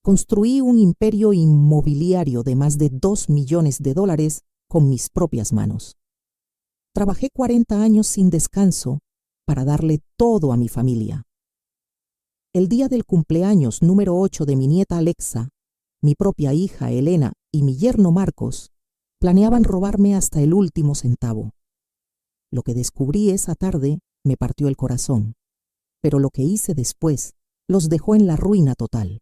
Construí un imperio inmobiliario de más de $2 millones con mis propias manos. Trabajé 40 años sin descanso para darle todo a mi familia. El día del cumpleaños número 8 de mi nieta Alexa, mi propia hija Elena y mi yerno Marcos planeaban robarme hasta el último centavo. Lo que descubrí esa tarde me partió el corazón, pero lo que hice después los dejó en la ruina total.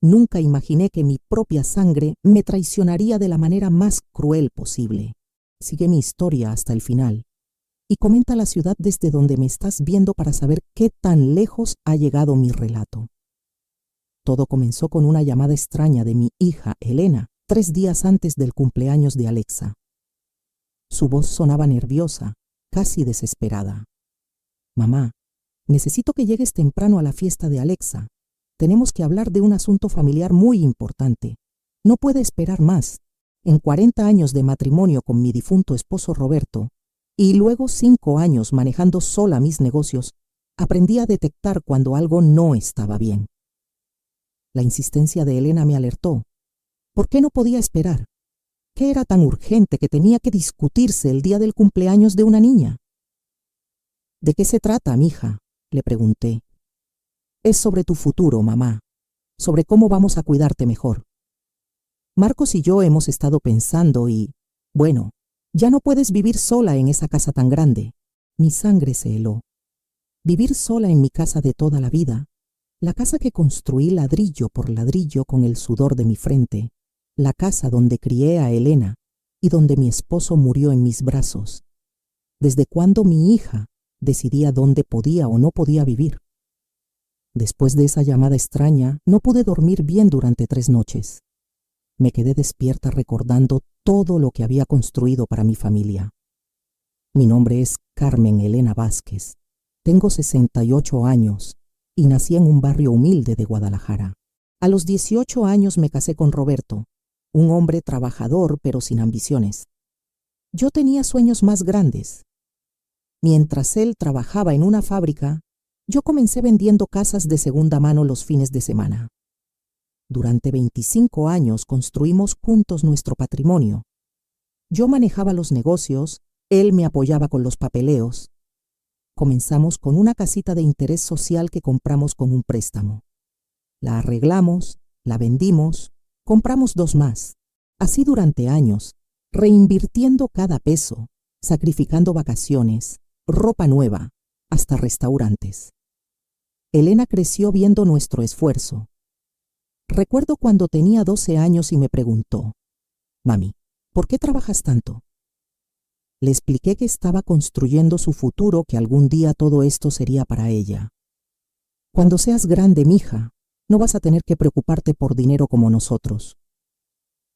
Nunca imaginé que mi propia sangre me traicionaría de la manera más cruel posible. Sigue mi historia hasta el final y comenta la ciudad desde donde me estás viendo para saber qué tan lejos ha llegado mi relato. Todo comenzó con una llamada extraña de mi hija Elena 3 días antes del cumpleaños de Alexa. Su voz sonaba nerviosa, casi desesperada. «Mamá, necesito que llegues temprano a la fiesta de Alexa. Tenemos que hablar de un asunto familiar muy importante. No puede esperar más. En 40 años de matrimonio con mi difunto esposo Roberto, y luego 5 años manejando sola mis negocios, aprendí a detectar cuando algo no estaba bien». La insistencia de Elena me alertó. ¿Por qué no podía esperar? ¿Qué era tan urgente que tenía que discutirse el día del cumpleaños de una niña? «¿De qué se trata, mija?», le pregunté. «Es sobre tu futuro, mamá, sobre cómo vamos a cuidarte mejor. Marcos y yo hemos estado pensando y, bueno, ya no puedes vivir sola en esa casa tan grande». Mi sangre se heló. Vivir sola en mi casa de toda la vida, la casa que construí ladrillo por ladrillo con el sudor de mi frente, la casa donde crié a Elena y donde mi esposo murió en mis brazos. ¿Desde cuándo mi hija decidía dónde podía o no podía vivir? Después de esa llamada extraña, no pude dormir bien durante 3 noches. Me quedé despierta recordando todo lo que había construido para mi familia. Mi nombre es Carmen Elena Vázquez. Tengo 68 años y nací en un barrio humilde de Guadalajara. A los 18 años me casé con Roberto, un hombre trabajador pero sin ambiciones. Yo tenía sueños más grandes. Mientras él trabajaba en una fábrica, yo comencé vendiendo casas de segunda mano los fines de semana. Durante 25 años construimos juntos nuestro patrimonio. Yo manejaba los negocios, él me apoyaba con los papeleos. Comenzamos con una casita de interés social que compramos con un préstamo. La arreglamos, la vendimos, compramos 2 más. Así durante años, reinvirtiendo cada peso, sacrificando vacaciones, ropa nueva, hasta restaurantes. Elena creció viendo nuestro esfuerzo. Recuerdo cuando tenía 12 años y me preguntó: «Mami, ¿por qué trabajas tanto?». Le expliqué que estaba construyendo su futuro, que algún día todo esto sería para ella. «Cuando seas grande, mija, no vas a tener que preocuparte por dinero como nosotros».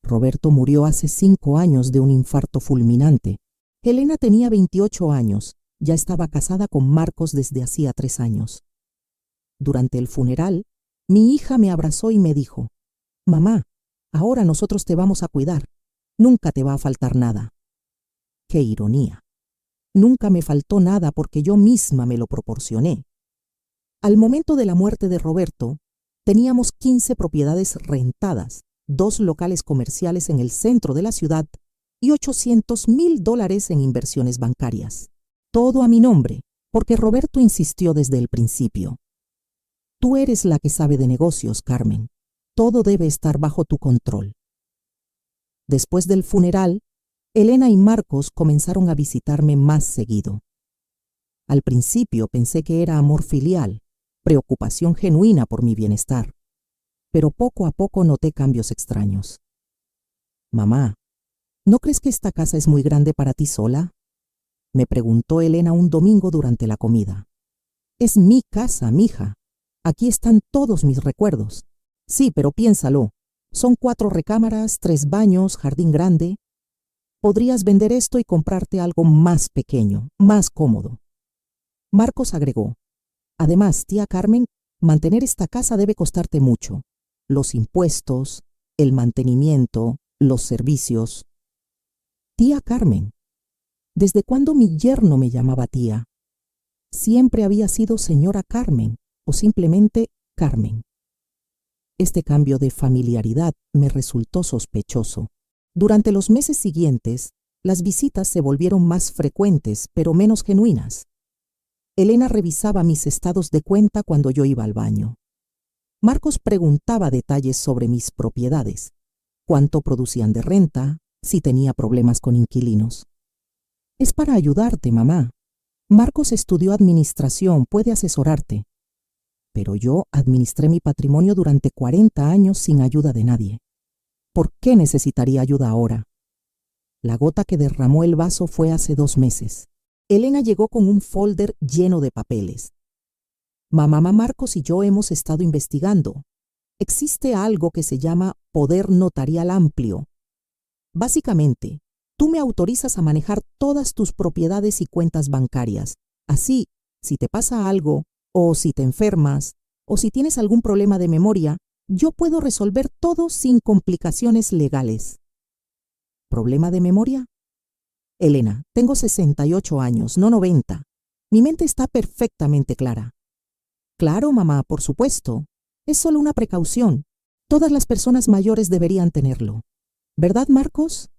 Roberto murió hace 5 años de un infarto fulminante. Elena tenía 28 años, ya estaba casada con Marcos desde hacía 3 años. Durante el funeral, mi hija me abrazó y me dijo: «Mamá, ahora nosotros te vamos a cuidar. Nunca te va a faltar nada». ¡Qué ironía! Nunca me faltó nada porque yo misma me lo proporcioné. Al momento de la muerte de Roberto, teníamos 15 propiedades rentadas, 2 locales comerciales en el centro de la ciudad y $800,000 en inversiones bancarias. Todo a mi nombre, porque Roberto insistió desde el principio. «Tú eres la que sabe de negocios, Carmen. Todo debe estar bajo tu control». Después del funeral, Elena y Marcos comenzaron a visitarme más seguido. Al principio pensé que era amor filial, preocupación genuina por mi bienestar, pero poco a poco noté cambios extraños. «Mamá, ¿no crees que esta casa es muy grande para ti sola?», me preguntó Elena un domingo durante la comida. «Es mi casa, mija. Aquí están todos mis recuerdos». «Sí, pero piénsalo. Son 4 recámaras, 3 baños, jardín grande. Podrías vender esto y comprarte algo más pequeño, más cómodo». Marcos agregó: «Además, tía Carmen, mantener esta casa debe costarte mucho. Los impuestos, el mantenimiento, los servicios». «Tía Carmen. ¿Desde cuándo mi yerno me llamaba tía? Siempre había sido señora Carmen o simplemente Carmen». Este cambio de familiaridad me resultó sospechoso. Durante los meses siguientes, las visitas se volvieron más frecuentes, pero menos genuinas. Elena revisaba mis estados de cuenta cuando yo iba al baño. Marcos preguntaba detalles sobre mis propiedades, cuánto producían de renta, si tenía problemas con inquilinos. Es para ayudarte, mamá. Marcos estudió administración, puede asesorarte. Pero yo administré mi patrimonio durante 40 años sin ayuda de nadie. ¿Por qué necesitaría ayuda ahora? La gota que derramó el vaso fue hace 2 meses. Elena llegó con un folder lleno de papeles. Mamá Marcos y yo hemos estado investigando. Existe algo que se llama poder notarial amplio. Básicamente, tú me autorizas a manejar todas tus propiedades y cuentas bancarias. Así, si te pasa algo, o si te enfermas, o si tienes algún problema de memoria, yo puedo resolver todo sin complicaciones legales. ¿Problema de memoria? Elena, tengo 68 años, no 90. Mi mente está perfectamente clara. Claro, mamá, por supuesto. Es solo una precaución. Todas las personas mayores deberían tenerlo. ¿Verdad, Marcos?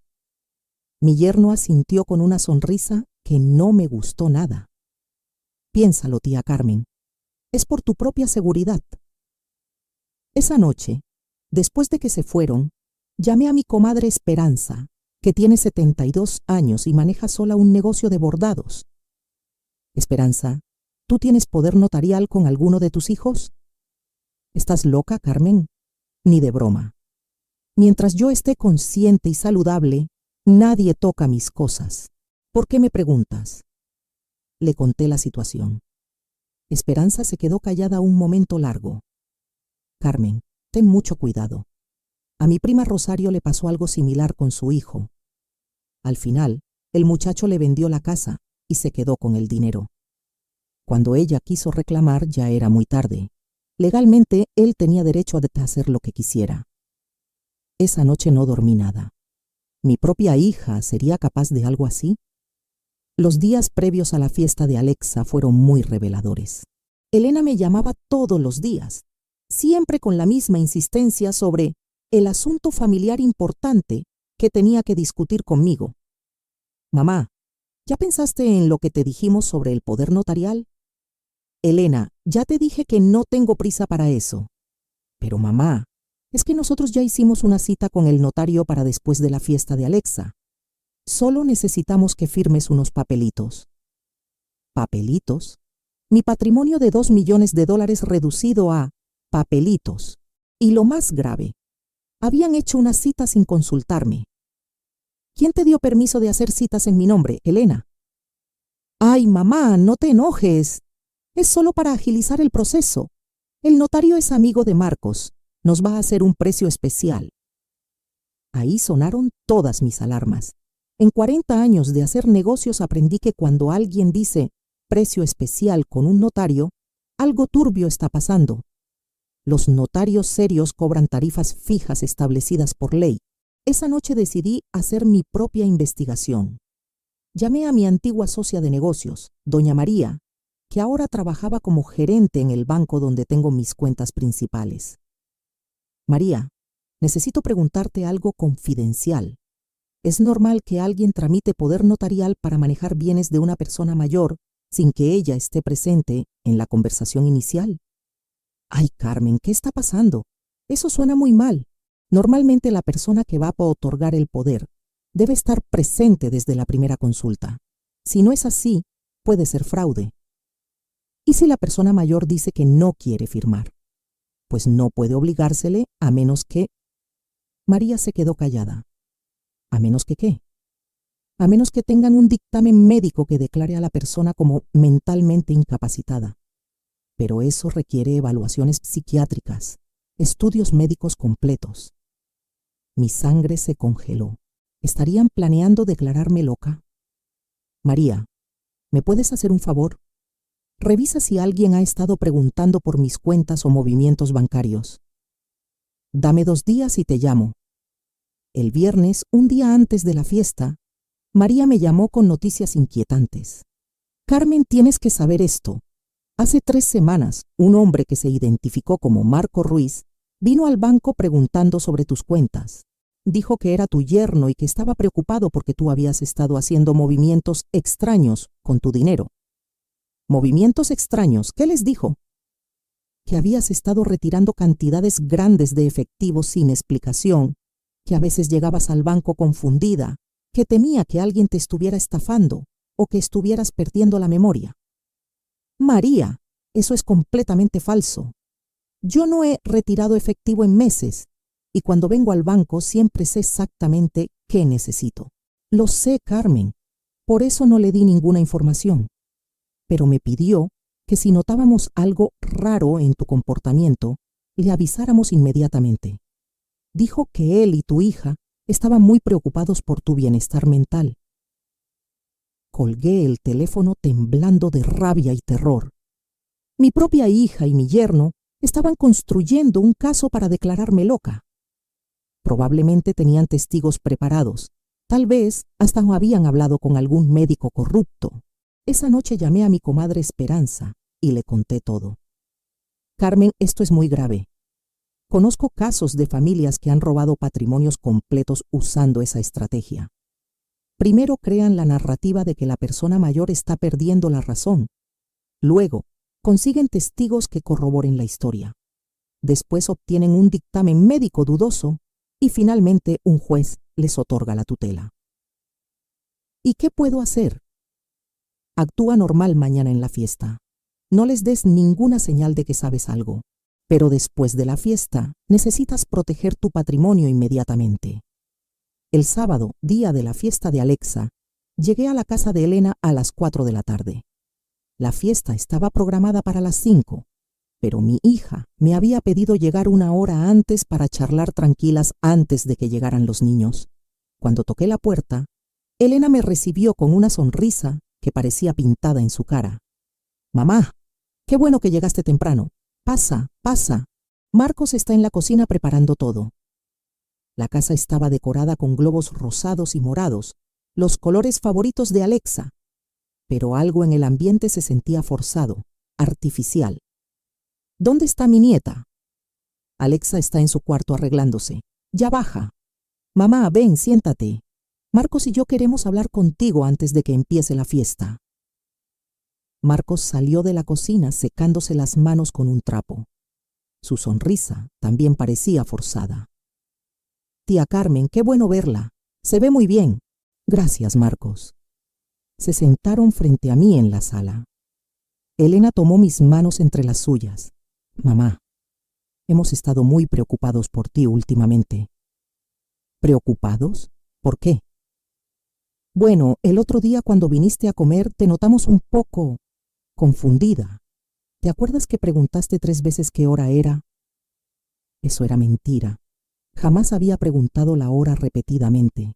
Mi yerno asintió con una sonrisa que no me gustó nada. Piénsalo, tía Carmen. Es por tu propia seguridad. Esa noche, después de que se fueron, llamé a mi comadre Esperanza, que tiene 72 años y maneja sola un negocio de bordados. Esperanza, ¿tú tienes poder notarial con alguno de tus hijos? ¿Estás loca, Carmen? Ni de broma. Mientras yo esté consciente y saludable, nadie toca mis cosas. ¿Por qué me preguntas? Le conté la situación. Esperanza se quedó callada un momento largo. Carmen, ten mucho cuidado. A mi prima Rosario le pasó algo similar con su hijo. Al final, el muchacho le vendió la casa y se quedó con el dinero. Cuando ella quiso reclamar, ya era muy tarde. Legalmente, él tenía derecho a hacer lo que quisiera. Esa noche no dormí nada. ¿Mi propia hija sería capaz de algo así? Los días previos a la fiesta de Alexa fueron muy reveladores. Elena me llamaba todos los días, siempre con la misma insistencia sobre el asunto familiar importante que tenía que discutir conmigo. Mamá, ¿ya pensaste en lo que te dijimos sobre el poder notarial? Elena, ya te dije que no tengo prisa para eso. Pero mamá, es que nosotros ya hicimos una cita con el notario para después de la fiesta de Alexa. Solo necesitamos que firmes unos papelitos. ¿Papelitos? Mi patrimonio de $2 millones reducido a papelitos. Y lo más grave, habían hecho una cita sin consultarme. ¿Quién te dio permiso de hacer citas en mi nombre, Elena? Ay, mamá, no te enojes. Es solo para agilizar el proceso. El notario es amigo de Marcos. Nos va a hacer un precio especial. Ahí sonaron todas mis alarmas. En 40 años de hacer negocios aprendí que cuando alguien dice precio especial con un notario, algo turbio está pasando. Los notarios serios cobran tarifas fijas establecidas por ley. Esa noche decidí hacer mi propia investigación. Llamé a mi antigua socia de negocios, doña María, que ahora trabajaba como gerente en el banco donde tengo mis cuentas principales. María, necesito preguntarte algo confidencial. ¿Es normal que alguien tramite poder notarial para manejar bienes de una persona mayor sin que ella esté presente en la conversación inicial? Ay, Carmen, ¿qué está pasando? Eso suena muy mal. Normalmente la persona que va a otorgar el poder debe estar presente desde la primera consulta. Si no es así, puede ser fraude. ¿Y si la persona mayor dice que no quiere firmar? Pues no puede obligársele a menos que... María se quedó callada. ¿A menos que qué? A menos que tengan un dictamen médico que declare a la persona como mentalmente incapacitada. Pero eso requiere evaluaciones psiquiátricas, estudios médicos completos. Mi sangre se congeló. ¿Estarían planeando declararme loca? María, ¿me puedes hacer un favor? Revisa si alguien ha estado preguntando por mis cuentas o movimientos bancarios. Dame 2 días y te llamo. El viernes, un día antes de la fiesta, María me llamó con noticias inquietantes. Carmen, tienes que saber esto. Hace 3 semanas, un hombre que se identificó como Marco Ruiz Vino al banco preguntando sobre tus cuentas. Dijo que era tu yerno y que estaba preocupado porque tú habías estado haciendo movimientos extraños con tu dinero. ¿Movimientos extraños? ¿Qué les dijo? Que habías estado retirando cantidades grandes de efectivo sin explicación, que a veces llegabas al banco confundida, que temía que alguien te estuviera estafando o que estuvieras perdiendo la memoria. María, eso es completamente falso. Yo no he retirado efectivo en meses y cuando vengo al banco siempre sé exactamente qué necesito. Lo sé, Carmen. Por eso no le di ninguna información. Pero me pidió que si notábamos algo raro en tu comportamiento, le avisáramos inmediatamente. Dijo que él y tu hija estaban muy preocupados por tu bienestar mental. Colgué el teléfono temblando de rabia y terror. Mi propia hija y mi yerno estaban construyendo un caso para declararme loca. Probablemente tenían testigos preparados. Tal vez hasta habían hablado con algún médico corrupto. Esa noche llamé a mi comadre Esperanza y le conté todo. Carmen, esto es muy grave. Conozco casos de familias que han robado patrimonios completos usando esa estrategia. Primero crean la narrativa de que la persona mayor está perdiendo la razón. Luego, consiguen testigos que corroboren la historia. Después obtienen un dictamen médico dudoso y finalmente un juez les otorga la tutela. ¿Y qué puedo hacer? Actúa normal mañana en la fiesta. No les des ninguna señal de que sabes algo. Pero después de la fiesta, necesitas proteger tu patrimonio inmediatamente. El sábado, día de la fiesta de Alexa, llegué a la casa de Elena a las 4 de la tarde. La fiesta estaba programada para las 5, pero mi hija me había pedido llegar una hora antes para charlar tranquilas antes de que llegaran los niños. Cuando toqué la puerta, Elena me recibió con una sonrisa que parecía pintada en su cara. «Mamá, qué bueno que llegaste temprano. Pasa, pasa. Marcos está en la cocina preparando todo». La casa estaba decorada con globos rosados y morados, los colores favoritos de Alexa, pero algo en el ambiente se sentía forzado, artificial. «¿Dónde está mi nieta?» «Alexa está en su cuarto arreglándose. Ya baja». «Mamá, ven, siéntate. Marcos y yo queremos hablar contigo antes de que empiece la fiesta». Marcos salió de la cocina secándose las manos con un trapo. Su sonrisa también parecía forzada. «Tía Carmen, qué bueno verla. Se ve muy bien». «Gracias, Marcos». Se sentaron frente a mí en la sala. Elena tomó mis manos entre las suyas. «Mamá, hemos estado muy preocupados por ti últimamente». «¿Preocupados? ¿Por qué?» «Bueno, el otro día cuando viniste a comer te notamos un poco confundida. ¿Te acuerdas que preguntaste 3 veces qué hora era?» Eso era mentira. Jamás había preguntado la hora repetidamente.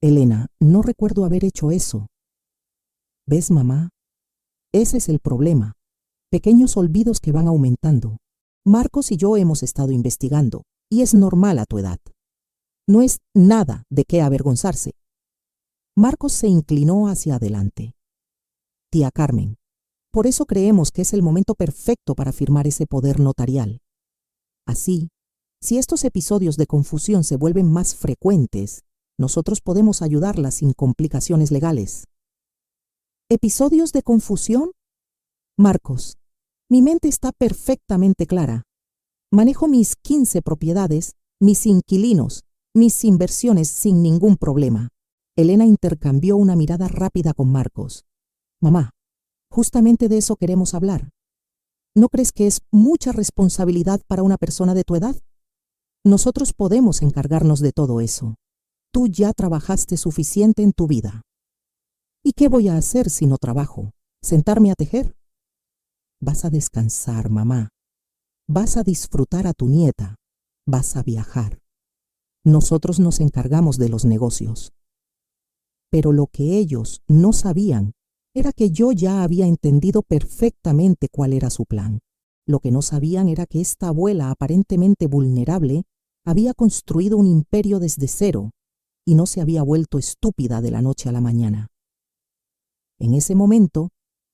«Elena, no recuerdo haber hecho eso». «¿Ves, mamá? Ese es el problema. Pequeños olvidos que van aumentando. Marcos y yo hemos estado investigando, y es normal a tu edad. No es nada de qué avergonzarse». Marcos se inclinó hacia adelante. «Tía Carmen, por eso creemos que es el momento perfecto para firmar ese poder notarial. Así, si estos episodios de confusión se vuelven más frecuentes, nosotros podemos ayudarla sin complicaciones legales». ¿Episodios de confusión? Marcos, mi mente está perfectamente clara. Manejo mis 15 propiedades, mis inquilinos, mis inversiones sin ningún problema. Elena intercambió una mirada rápida con Marcos. «Mamá, justamente de eso queremos hablar. ¿No crees que es mucha responsabilidad para una persona de tu edad? Nosotros podemos encargarnos de todo eso. Tú ya trabajaste suficiente en tu vida». «¿Y qué voy a hacer si no trabajo? ¿Sentarme a tejer?» «Vas a descansar, mamá. Vas a disfrutar a tu nieta. Vas a viajar. Nosotros nos encargamos de los negocios». Pero lo que ellos no sabían era que yo ya había entendido perfectamente cuál era su plan. Lo que no sabían era que esta abuela aparentemente vulnerable había construido un imperio desde cero y no se había vuelto estúpida de la noche a la mañana. En ese momento,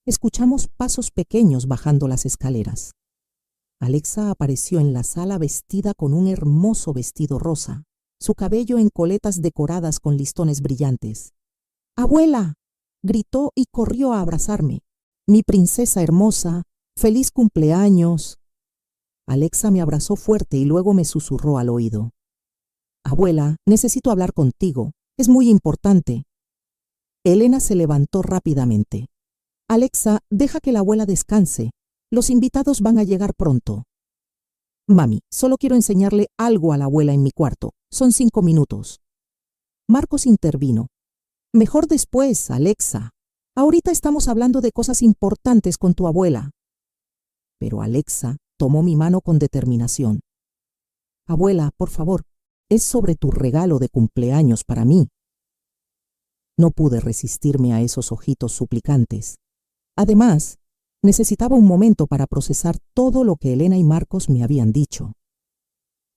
escuchamos pasos pequeños bajando las escaleras. Alexa apareció en la sala vestida con un hermoso vestido rosa, su cabello en coletas decoradas con listones brillantes. ¡Abuela!, gritó y corrió a abrazarme. Mi princesa hermosa, feliz cumpleaños. Alexa me abrazó fuerte y luego me susurró al oído. Abuela, necesito hablar contigo. Es muy importante. Elena se levantó rápidamente. Alexa, deja que la abuela descanse. Los invitados van a llegar pronto. Mami, solo quiero enseñarle algo a la abuela en mi cuarto. Son 5 minutos. Marcos intervino. Mejor después, Alexa. Ahorita estamos hablando de cosas importantes con tu abuela. Pero Alexa tomó mi mano con determinación. Abuela, por favor, es sobre tu regalo de cumpleaños para mí. No pude resistirme a esos ojitos suplicantes. Además, necesitaba un momento para procesar todo lo que Elena y Marcos me habían dicho.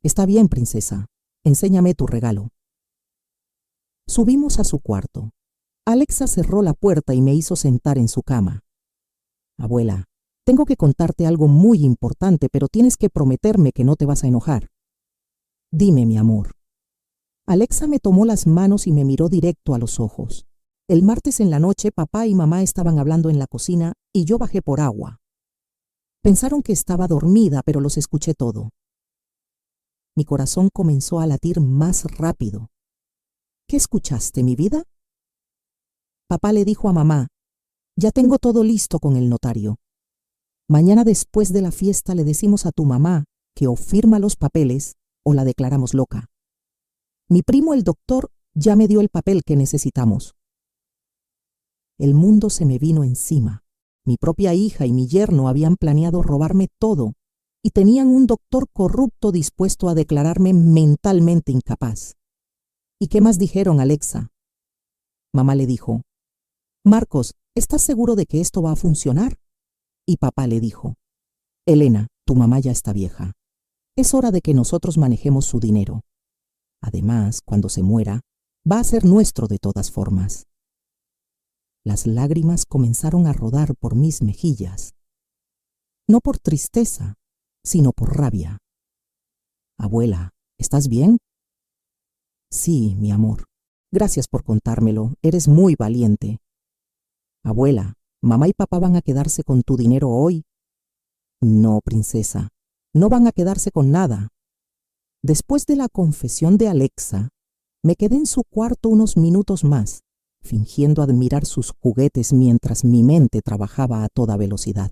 Está bien, princesa. Enséñame tu regalo. Subimos a su cuarto. Alexa cerró la puerta y me hizo sentar en su cama. Abuela, tengo que contarte algo muy importante, pero tienes que prometerme que no te vas a enojar. Dime, mi amor. Alexa me tomó las manos y me miró directo a los ojos. El martes en la noche, papá y mamá estaban hablando en la cocina y yo bajé por agua. Pensaron que estaba dormida, pero los escuché todo. Mi corazón comenzó a latir más rápido. ¿Qué escuchaste, mi vida? Papá le dijo a mamá, ya tengo todo listo con el notario. Mañana después de la fiesta le decimos a tu mamá que o firma los papeles o la declaramos loca. Mi primo el doctor ya me dio el papel que necesitamos. El mundo se me vino encima. Mi propia hija y mi yerno habían planeado robarme todo y tenían un doctor corrupto dispuesto a declararme mentalmente incapaz. ¿Y qué más dijeron, Alexa? Mamá le dijo, Marcos, ¿estás seguro de que esto va a funcionar? Y papá le dijo, Elena, tu mamá ya está vieja. Es hora de que nosotros manejemos su dinero. Además, cuando se muera, va a ser nuestro de todas formas. Las lágrimas comenzaron a rodar por mis mejillas. No por tristeza, sino por rabia. Abuela, ¿estás bien? Sí, mi amor. Gracias por contármelo. Eres muy valiente. Abuela, ¿mamá y papá van a quedarse con tu dinero hoy? No, princesa. No van a quedarse con nada. Después de la confesión de Alexa, me quedé en su cuarto unos minutos más, fingiendo admirar sus juguetes mientras mi mente trabajaba a toda velocidad.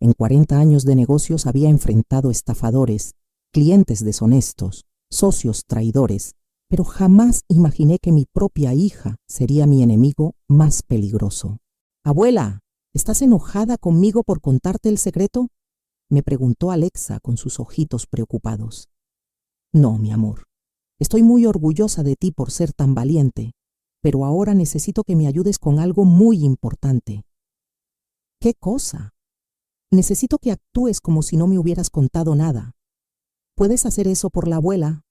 En 40 años de negocios había enfrentado estafadores, clientes deshonestos, socios traidores, pero jamás imaginé que mi propia hija sería mi enemigo más peligroso. Abuela, ¿estás enojada conmigo por contarte el secreto? Me preguntó Alexa con sus ojitos preocupados. No, mi amor. Estoy muy orgullosa de ti por ser tan valiente, pero ahora necesito que me ayudes con algo muy importante. ¿Qué cosa? Necesito que actúes como si no me hubieras contado nada. ¿Puedes hacer eso por la abuela?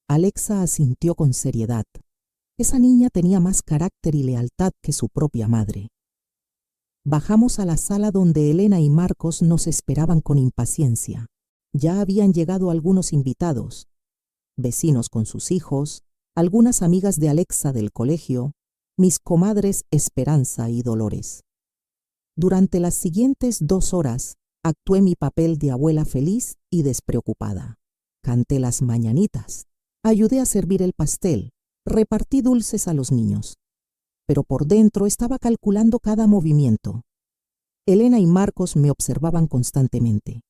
Alexa asintió con seriedad. Esa niña tenía más carácter y lealtad que su propia madre. Bajamos a la sala donde Elena y Marcos nos esperaban con impaciencia. Ya habían llegado algunos invitados, vecinos con sus hijos, algunas amigas de Alexa del colegio, mis comadres Esperanza y Dolores. Durante las siguientes 2 horas, actué mi papel de abuela feliz y despreocupada. Canté las mañanitas, ayudé a servir el pastel, repartí dulces a los niños. Pero por dentro estaba calculando cada movimiento. Elena y Marcos me observaban constantemente.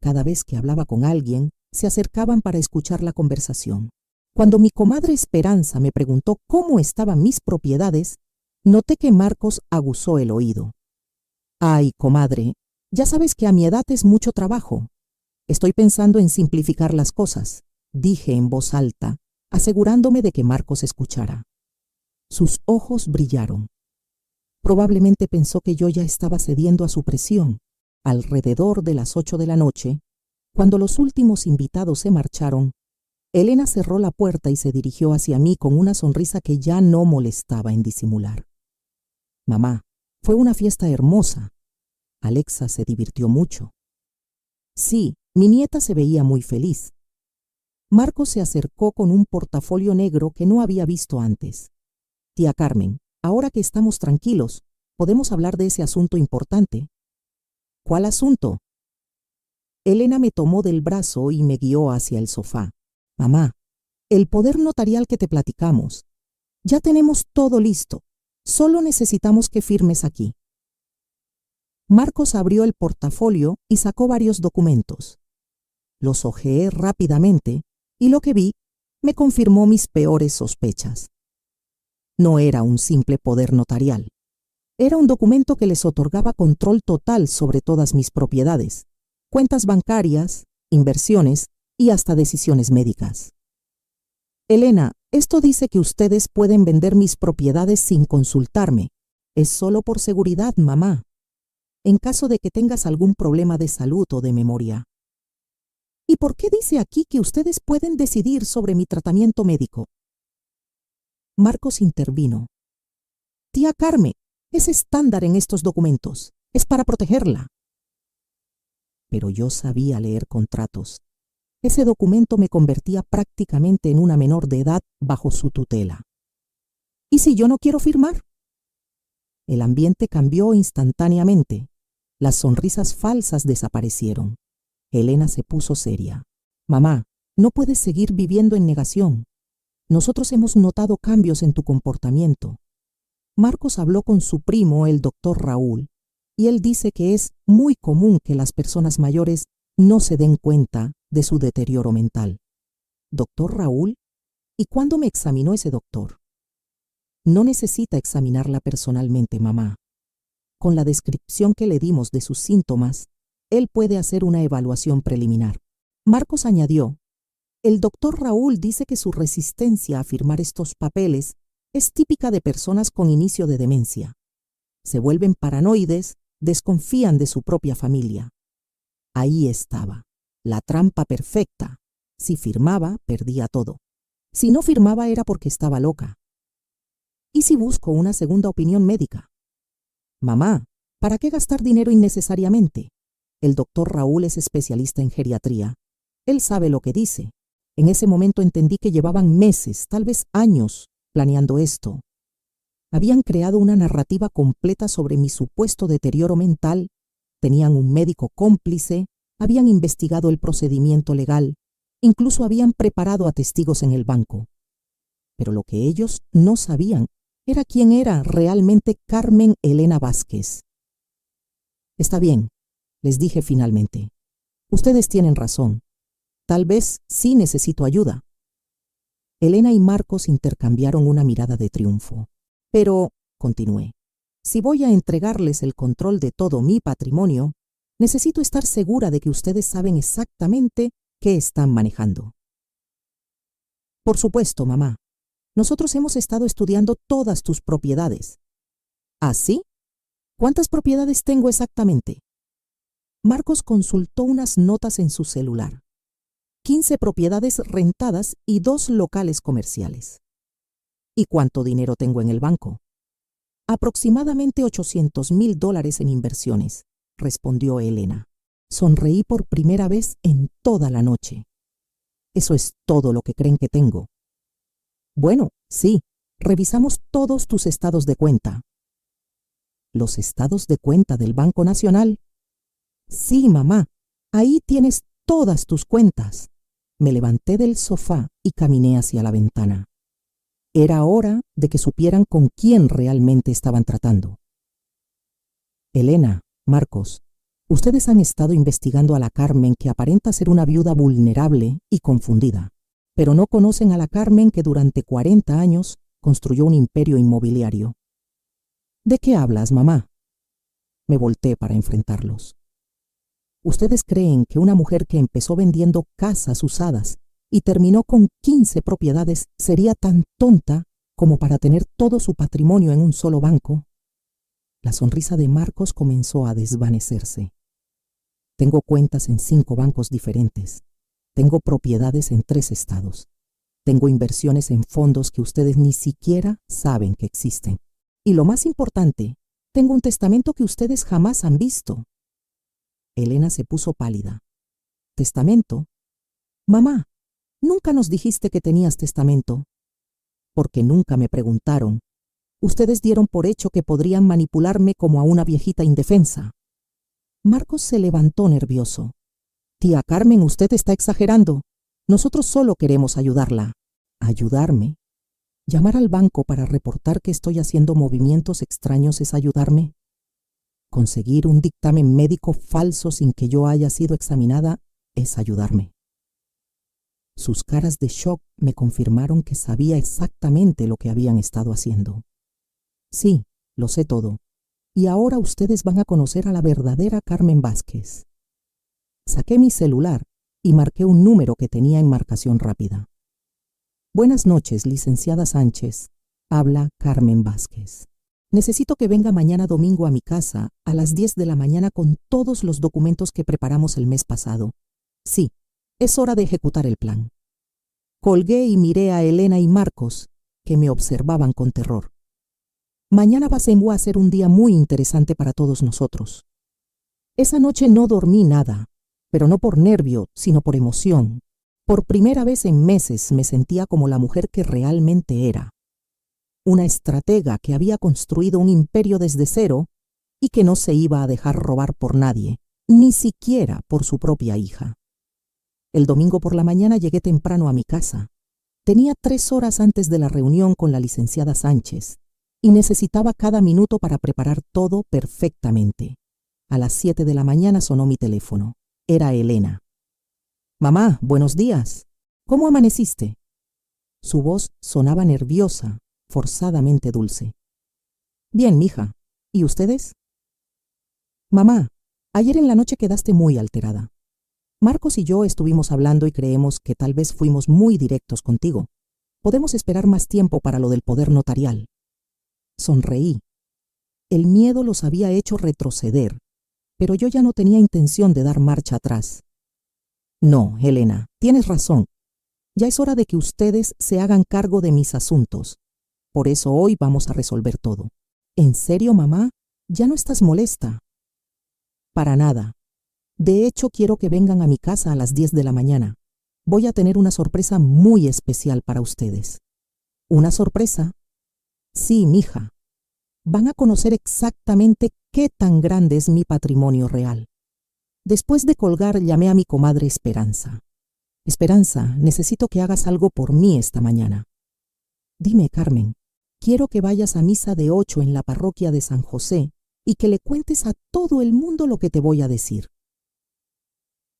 Cada vez que hablaba con alguien, se acercaban para escuchar la conversación. Cuando mi comadre Esperanza me preguntó cómo estaban mis propiedades, noté que Marcos aguzó el oído. Ay, comadre, ya sabes que a mi edad es mucho trabajo. Estoy pensando en simplificar las cosas, dije en voz alta, asegurándome de que Marcos escuchara. Sus ojos brillaron. Probablemente pensó que yo ya estaba cediendo a su presión. Alrededor de las 8 de la noche, cuando los últimos invitados se marcharon, Elena cerró la puerta y se dirigió hacia mí con una sonrisa que ya no molestaba en disimular. Mamá, fue una fiesta hermosa. Alexa se divirtió mucho. Sí, mi nieta se veía muy feliz. Marcos se acercó con un portafolio negro que no había visto antes. Tía Carmen, ahora que estamos tranquilos, podemos hablar de ese asunto importante. ¿Cuál asunto? Elena me tomó del brazo y me guió hacia el sofá. Mamá, el poder notarial que te platicamos. Ya tenemos todo listo. Solo necesitamos que firmes aquí. Marcos abrió el portafolio y sacó varios documentos. Los hojeé rápidamente y lo que vi me confirmó mis peores sospechas. No era un simple poder notarial. Era un documento que les otorgaba control total sobre todas mis propiedades, cuentas bancarias, inversiones y hasta decisiones médicas. Elena, esto dice que ustedes pueden vender mis propiedades sin consultarme. Es solo por seguridad, mamá, en caso de que tengas algún problema de salud o de memoria. ¿Y por qué dice aquí que ustedes pueden decidir sobre mi tratamiento médico? Marcos intervino. Tía Carmen, es estándar en estos documentos. Es para protegerla. Pero yo sabía leer contratos. Ese documento me convertía prácticamente en una menor de edad bajo su tutela. ¿Y si yo no quiero firmar? El ambiente cambió instantáneamente. Las sonrisas falsas desaparecieron. Elena se puso seria. Mamá, no puedes seguir viviendo en negación. Nosotros hemos notado cambios en tu comportamiento. Marcos habló con su primo, el doctor Raúl, y él dice que es muy común que las personas mayores no se den cuenta de su deterioro mental. ¿Doctor Raúl? ¿Y cuándo me examinó ese doctor? No necesita examinarla personalmente, mamá. Con la descripción que le dimos de sus síntomas, él puede hacer una evaluación preliminar. Marcos añadió, el doctor Raúl dice que su resistencia a firmar estos papeles es típica de personas con inicio de demencia. Se vuelven paranoides, desconfían de su propia familia. Ahí estaba, la trampa perfecta. Si firmaba, perdía todo. Si no firmaba era porque estaba loca. ¿Y si busco una segunda opinión médica? Mamá, ¿para qué gastar dinero innecesariamente? El doctor Raúl es especialista en geriatría. Él sabe lo que dice. En ese momento entendí que llevaban meses, tal vez años, planeando esto. Habían creado una narrativa completa sobre mi supuesto deterioro mental, tenían un médico cómplice, habían investigado el procedimiento legal, incluso habían preparado a testigos en el banco. Pero lo que ellos no sabían era quién era realmente Carmen Elena Vázquez. Está bien, les dije finalmente. Ustedes tienen razón. Tal vez sí necesito ayuda. Elena y Marcos intercambiaron una mirada de triunfo. Pero, continué, si voy a entregarles el control de todo mi patrimonio, necesito estar segura de que ustedes saben exactamente qué están manejando. Por supuesto, mamá. Nosotros hemos estado estudiando todas tus propiedades. ¿Ah, sí? ¿Cuántas propiedades tengo exactamente? Marcos consultó unas notas en su celular. 15 propiedades rentadas y 2 locales comerciales. ¿Y cuánto dinero tengo en el banco? Aproximadamente $800,000 en inversiones, respondió Elena. Sonreí por primera vez en toda la noche. ¿Eso es todo lo que creen que tengo? Bueno, sí, revisamos todos tus estados de cuenta. ¿Los estados de cuenta del Banco Nacional? Sí, mamá, ahí tienes todas tus cuentas. Me levanté del sofá y caminé hacia la ventana. Era hora de que supieran con quién realmente estaban tratando. Elena, Marcos, ustedes han estado investigando a la Carmen que aparenta ser una viuda vulnerable y confundida, pero no conocen a la Carmen que durante 40 años construyó un imperio inmobiliario. ¿De qué hablas, mamá? Me volteé para enfrentarlos. ¿Ustedes creen que una mujer que empezó vendiendo casas usadas y terminó con 15 propiedades sería tan tonta como para tener todo su patrimonio en un solo banco? La sonrisa de Marcos comenzó a desvanecerse. Tengo cuentas en 5 bancos diferentes. Tengo propiedades en 3 estados. Tengo inversiones en fondos que ustedes ni siquiera saben que existen. Y lo más importante, tengo un testamento que ustedes jamás han visto. Elena se puso pálida. ¿Testamento? Mamá, nunca nos dijiste que tenías testamento. Porque nunca me preguntaron. Ustedes dieron por hecho que podrían manipularme como a una viejita indefensa. Marcos se levantó nervioso. Tía Carmen, usted está exagerando. Nosotros solo queremos ayudarla. ¿Ayudarme? ¿Llamar al banco para reportar que estoy haciendo movimientos extraños es ayudarme? ¿Conseguir un dictamen médico falso sin que yo haya sido examinada es ayudarme? Sus caras de shock me confirmaron que sabía exactamente lo que habían estado haciendo. Sí, lo sé todo. Y ahora ustedes van a conocer a la verdadera Carmen Vázquez. Saqué mi celular y marqué un número que tenía en marcación rápida. Buenas noches, licenciada Sánchez. Habla Carmen Vázquez. Necesito que venga mañana domingo a mi casa a las 10 de la mañana con todos los documentos que preparamos el mes pasado. Sí, es hora de ejecutar el plan. Colgué y miré a Elena y Marcos, que me observaban con terror. Mañana va a ser un día muy interesante para todos nosotros. Esa noche no dormí nada, pero no por nervio, sino por emoción. Por primera vez en meses me sentía como la mujer que realmente era. Una estratega que había construido un imperio desde cero y que no se iba a dejar robar por nadie, ni siquiera por su propia hija. El domingo por la mañana llegué temprano a mi casa. Tenía 3 horas antes de la reunión con la licenciada Sánchez y necesitaba cada minuto para preparar todo perfectamente. A las 7 de la mañana sonó mi teléfono. Era Elena. Mamá, buenos días. ¿Cómo amaneciste? Su voz sonaba nerviosa, forzadamente dulce. Bien, mija. ¿Y ustedes? Mamá, ayer en la noche quedaste muy alterada. Marcos y yo estuvimos hablando y creemos que tal vez fuimos muy directos contigo. Podemos esperar más tiempo para lo del poder notarial. Sonreí. El miedo los había hecho retroceder, pero yo ya no tenía intención de dar marcha atrás. No, Elena, tienes razón. Ya es hora de que ustedes se hagan cargo de mis asuntos. Por eso hoy vamos a resolver todo. ¿En serio, mamá? ¿Ya no estás molesta? Para nada. De hecho, quiero que vengan a mi casa a las 10 de la mañana. Voy a tener una sorpresa muy especial para ustedes. ¿Una sorpresa? Sí, mija. Van a conocer exactamente qué tan grande es mi patrimonio real. Después de colgar, llamé a mi comadre Esperanza. Esperanza, necesito que hagas algo por mí esta mañana. Dime, Carmen, quiero que vayas a misa de 8 en la parroquia de San José y que le cuentes a todo el mundo lo que te voy a decir.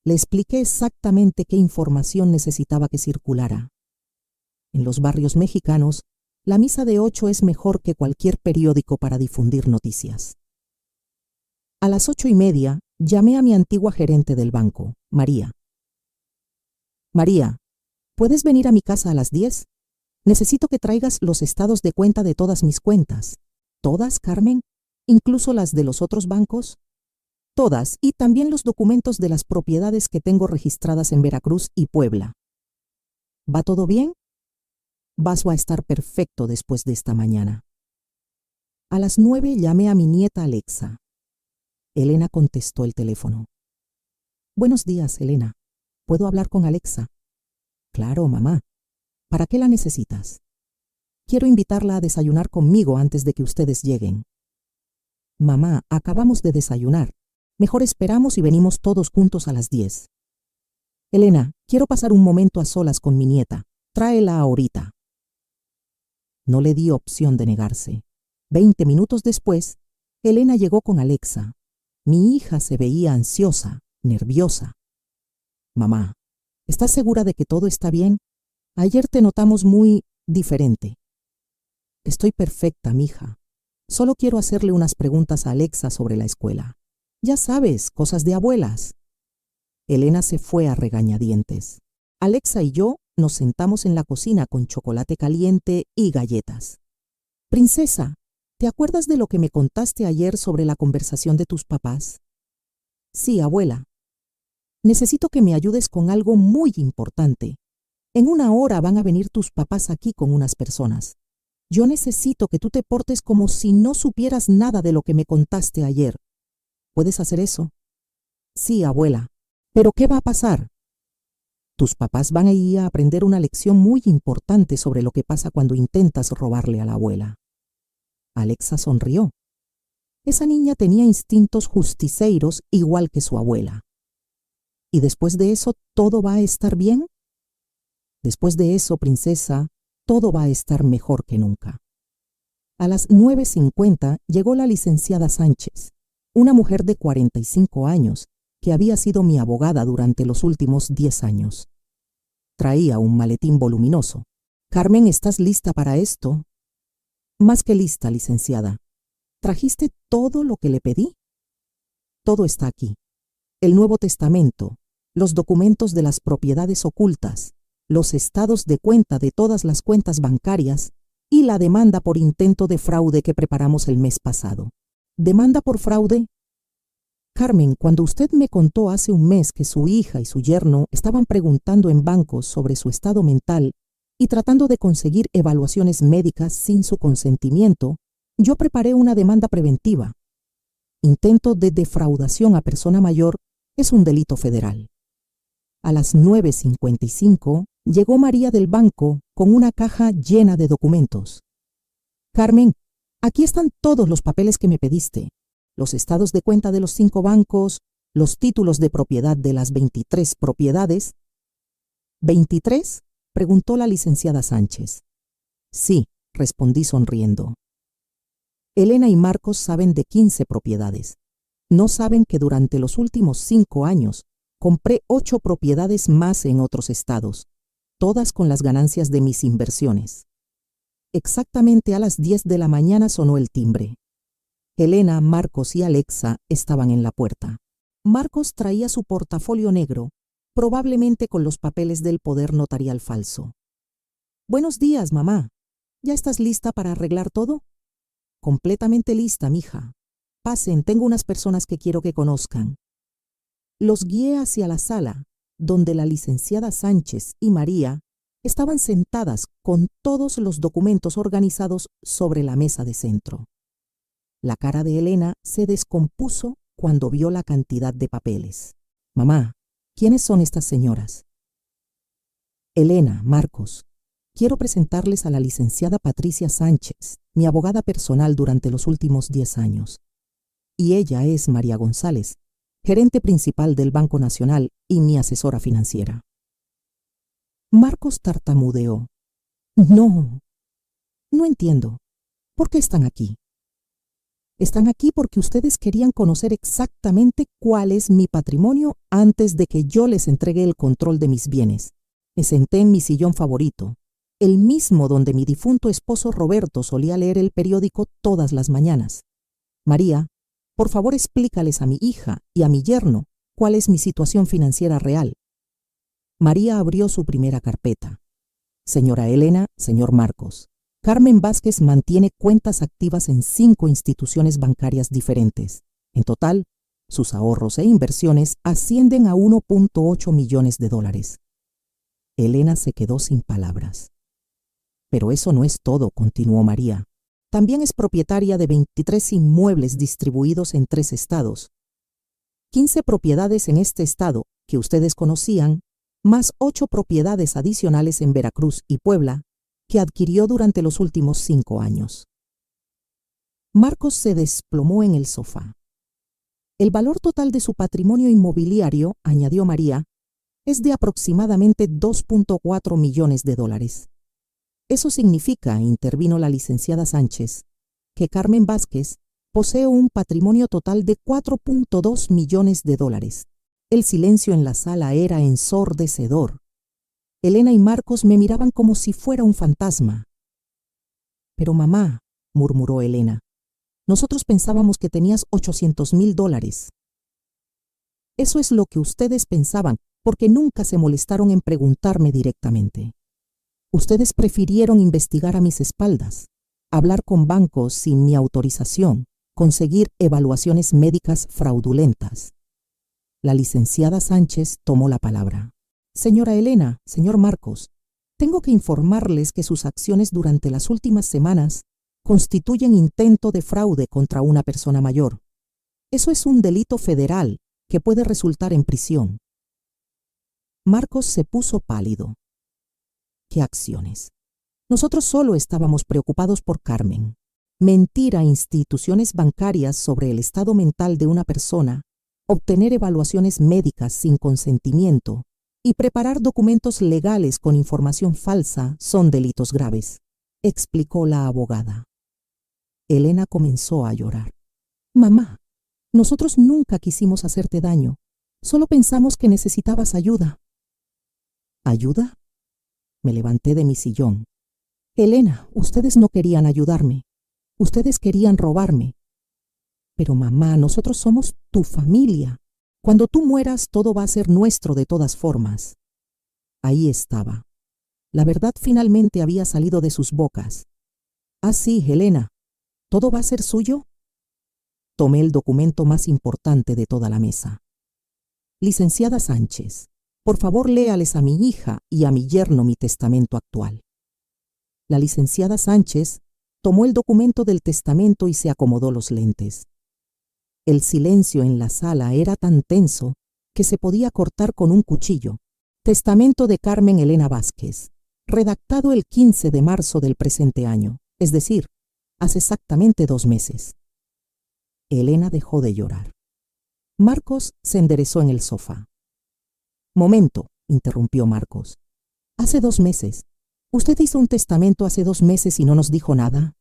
Le expliqué exactamente qué información necesitaba que circulara. En los barrios mexicanos, la misa de 8 es mejor que cualquier periódico para difundir noticias. A las 8:30, llamé a mi antigua gerente del banco, María. María, ¿puedes venir a mi casa a las 10? Necesito que traigas los estados de cuenta de todas mis cuentas. ¿Todas, Carmen? ¿Incluso las de los otros bancos? Todas, y también los documentos de las propiedades que tengo registradas en Veracruz y Puebla. ¿Va todo bien? Vas a estar perfecto después de esta mañana. A las 9 llamé a mi nieta Alexa. Elena contestó el teléfono. Buenos días, Elena. ¿Puedo hablar con Alexa? Claro, mamá. ¿Para qué la necesitas? Quiero invitarla a desayunar conmigo antes de que ustedes lleguen. Mamá, acabamos de desayunar. Mejor esperamos y venimos todos juntos a las 10. Elena, quiero pasar un momento a solas con mi nieta. Tráela ahorita. No le di opción de negarse. 20 minutos después, Elena llegó con Alexa. Mi hija se veía ansiosa, nerviosa. Mamá, ¿estás segura de que todo está bien? Ayer te notamos muy diferente. Estoy perfecta, mija. Solo quiero hacerle unas preguntas a Alexa sobre la escuela. Ya sabes, cosas de abuelas. Elena se fue a regañadientes. Alexa y yo nos sentamos en la cocina con chocolate caliente y galletas. Princesa, ¿te acuerdas de lo que me contaste ayer sobre la conversación de tus papás? Sí, abuela. Necesito que me ayudes con algo muy importante. En 1 hora van a venir tus papás aquí con unas personas. Yo necesito que tú te portes como si no supieras nada de lo que me contaste ayer. ¿Puedes hacer eso? Sí, abuela. ¿Pero qué va a pasar? Tus papás van a ir a aprender una lección muy importante sobre lo que pasa cuando intentas robarle a la abuela. Alexa sonrió. Esa niña tenía instintos justicieros igual que su abuela. ¿Y después de eso todo va a estar bien? Después de eso, princesa, todo va a estar mejor que nunca. A las 9:50 llegó la licenciada Sánchez, una mujer de 45 años, que había sido mi abogada durante los últimos 10 años. Traía un maletín voluminoso. Carmen, ¿estás lista para esto? Más que lista, licenciada. ¿Trajiste todo lo que le pedí? Todo está aquí. El Nuevo Testamento, los documentos de las propiedades ocultas, los estados de cuenta de todas las cuentas bancarias y la demanda por intento de fraude que preparamos el mes pasado. ¿Demanda por fraude? Carmen, cuando usted me contó hace un mes que su hija y su yerno estaban preguntando en bancos sobre su estado mental y tratando de conseguir evaluaciones médicas sin su consentimiento, yo preparé una demanda preventiva. Intento de defraudación a persona mayor es un delito federal. A las 9:55 llegó María del banco con una caja llena de documentos. Carmen, aquí están todos los papeles que me pediste. Los estados de cuenta de los 5 bancos, los títulos de propiedad de las 23 propiedades. ¿23? Preguntó la licenciada Sánchez. Sí, respondí sonriendo. Elena y Marcos saben de 15 propiedades. No saben que durante los últimos 5 años compré 8 propiedades más en otros estados, todas con las ganancias de mis inversiones. Exactamente a las 10 de la mañana sonó el timbre. Elena, Marcos y Alexa estaban en la puerta. Marcos traía su portafolio negro, probablemente con los papeles del poder notarial falso. Buenos días, mamá. ¿Ya estás lista para arreglar todo? Completamente lista, mija. Pasen, tengo unas personas que quiero que conozcan. Los guié hacia la sala, donde la licenciada Sánchez y María estaban sentadas con todos los documentos organizados sobre la mesa de centro. La cara de Elena se descompuso cuando vio la cantidad de papeles. Mamá, ¿quiénes son estas señoras? Elena, Marcos, quiero presentarles a la licenciada Patricia Sánchez, mi abogada personal durante los últimos 10 años. Y ella es María González, gerente principal del Banco Nacional y mi asesora financiera. Marcos tartamudeó. No entiendo. ¿Por qué están aquí? Están aquí porque ustedes querían conocer exactamente cuál es mi patrimonio antes de que yo les entregue el control de mis bienes. Me senté en mi sillón favorito, el mismo donde mi difunto esposo Roberto solía leer el periódico todas las mañanas. María, por favor explícales a mi hija y a mi yerno cuál es mi situación financiera real. María abrió su primera carpeta. Señora Elena, señor Marcos, Carmen Vázquez mantiene cuentas activas en 5 instituciones bancarias diferentes. En total, sus ahorros e inversiones ascienden a 1.8 millones de dólares. Elena se quedó sin palabras. Pero eso no es todo, continuó María. También es propietaria de 23 inmuebles distribuidos en 3 estados. 15 propiedades en este estado, que ustedes conocían, más 8 propiedades adicionales en Veracruz y Puebla, que adquirió durante los últimos 5 años. Marcos se desplomó en el sofá. El valor total de su patrimonio inmobiliario, añadió María, es de aproximadamente 2.4 millones de dólares. Eso significa, intervino la licenciada Sánchez, que Carmen Vázquez posee un patrimonio total de 4.2 millones de dólares. El silencio en la sala era ensordecedor. Elena y Marcos me miraban como si fuera un fantasma. Pero mamá, murmuró Elena, nosotros pensábamos que tenías $800,000. Eso es lo que ustedes pensaban, porque nunca se molestaron en preguntarme directamente. Ustedes prefirieron investigar a mis espaldas, hablar con bancos sin mi autorización, conseguir evaluaciones médicas fraudulentas. La licenciada Sánchez tomó la palabra. Señora Elena, señor Marcos, tengo que informarles que sus acciones durante las últimas semanas constituyen intento de fraude contra una persona mayor. Eso es un delito federal que puede resultar en prisión. Marcos se puso pálido. ¿Qué acciones? Nosotros solo estábamos preocupados por Carmen. Mentir a instituciones bancarias sobre el estado mental de una persona, obtener evaluaciones médicas sin consentimiento y preparar documentos legales con información falsa son delitos graves, explicó la abogada. Elena comenzó a llorar. Mamá, nosotros nunca quisimos hacerte daño. Solo pensamos que necesitabas ayuda. ¿Ayuda? Me levanté de mi sillón. Elena, ustedes no querían ayudarme. Ustedes querían robarme. Pero mamá, nosotros somos tu familia. Cuando tú mueras, todo va a ser nuestro de todas formas. Ahí estaba. La verdad finalmente había salido de sus bocas. Ah, sí, Elena. ¿Todo va a ser suyo? Tomé el documento más importante de toda la mesa. Licenciada Sánchez, por favor léales a mi hija y a mi yerno mi testamento actual. La licenciada Sánchez tomó el documento del testamento y se acomodó los lentes. El silencio en la sala era tan tenso que se podía cortar con un cuchillo. Testamento de Carmen Elena Vázquez, redactado el 15 de marzo del presente año, es decir, hace exactamente 2 meses. Elena dejó de llorar. Marcos se enderezó en el sofá. Momento, interrumpió Marcos. Hace 2 meses. ¿Usted hizo un testamento hace 2 meses y no nos dijo nada?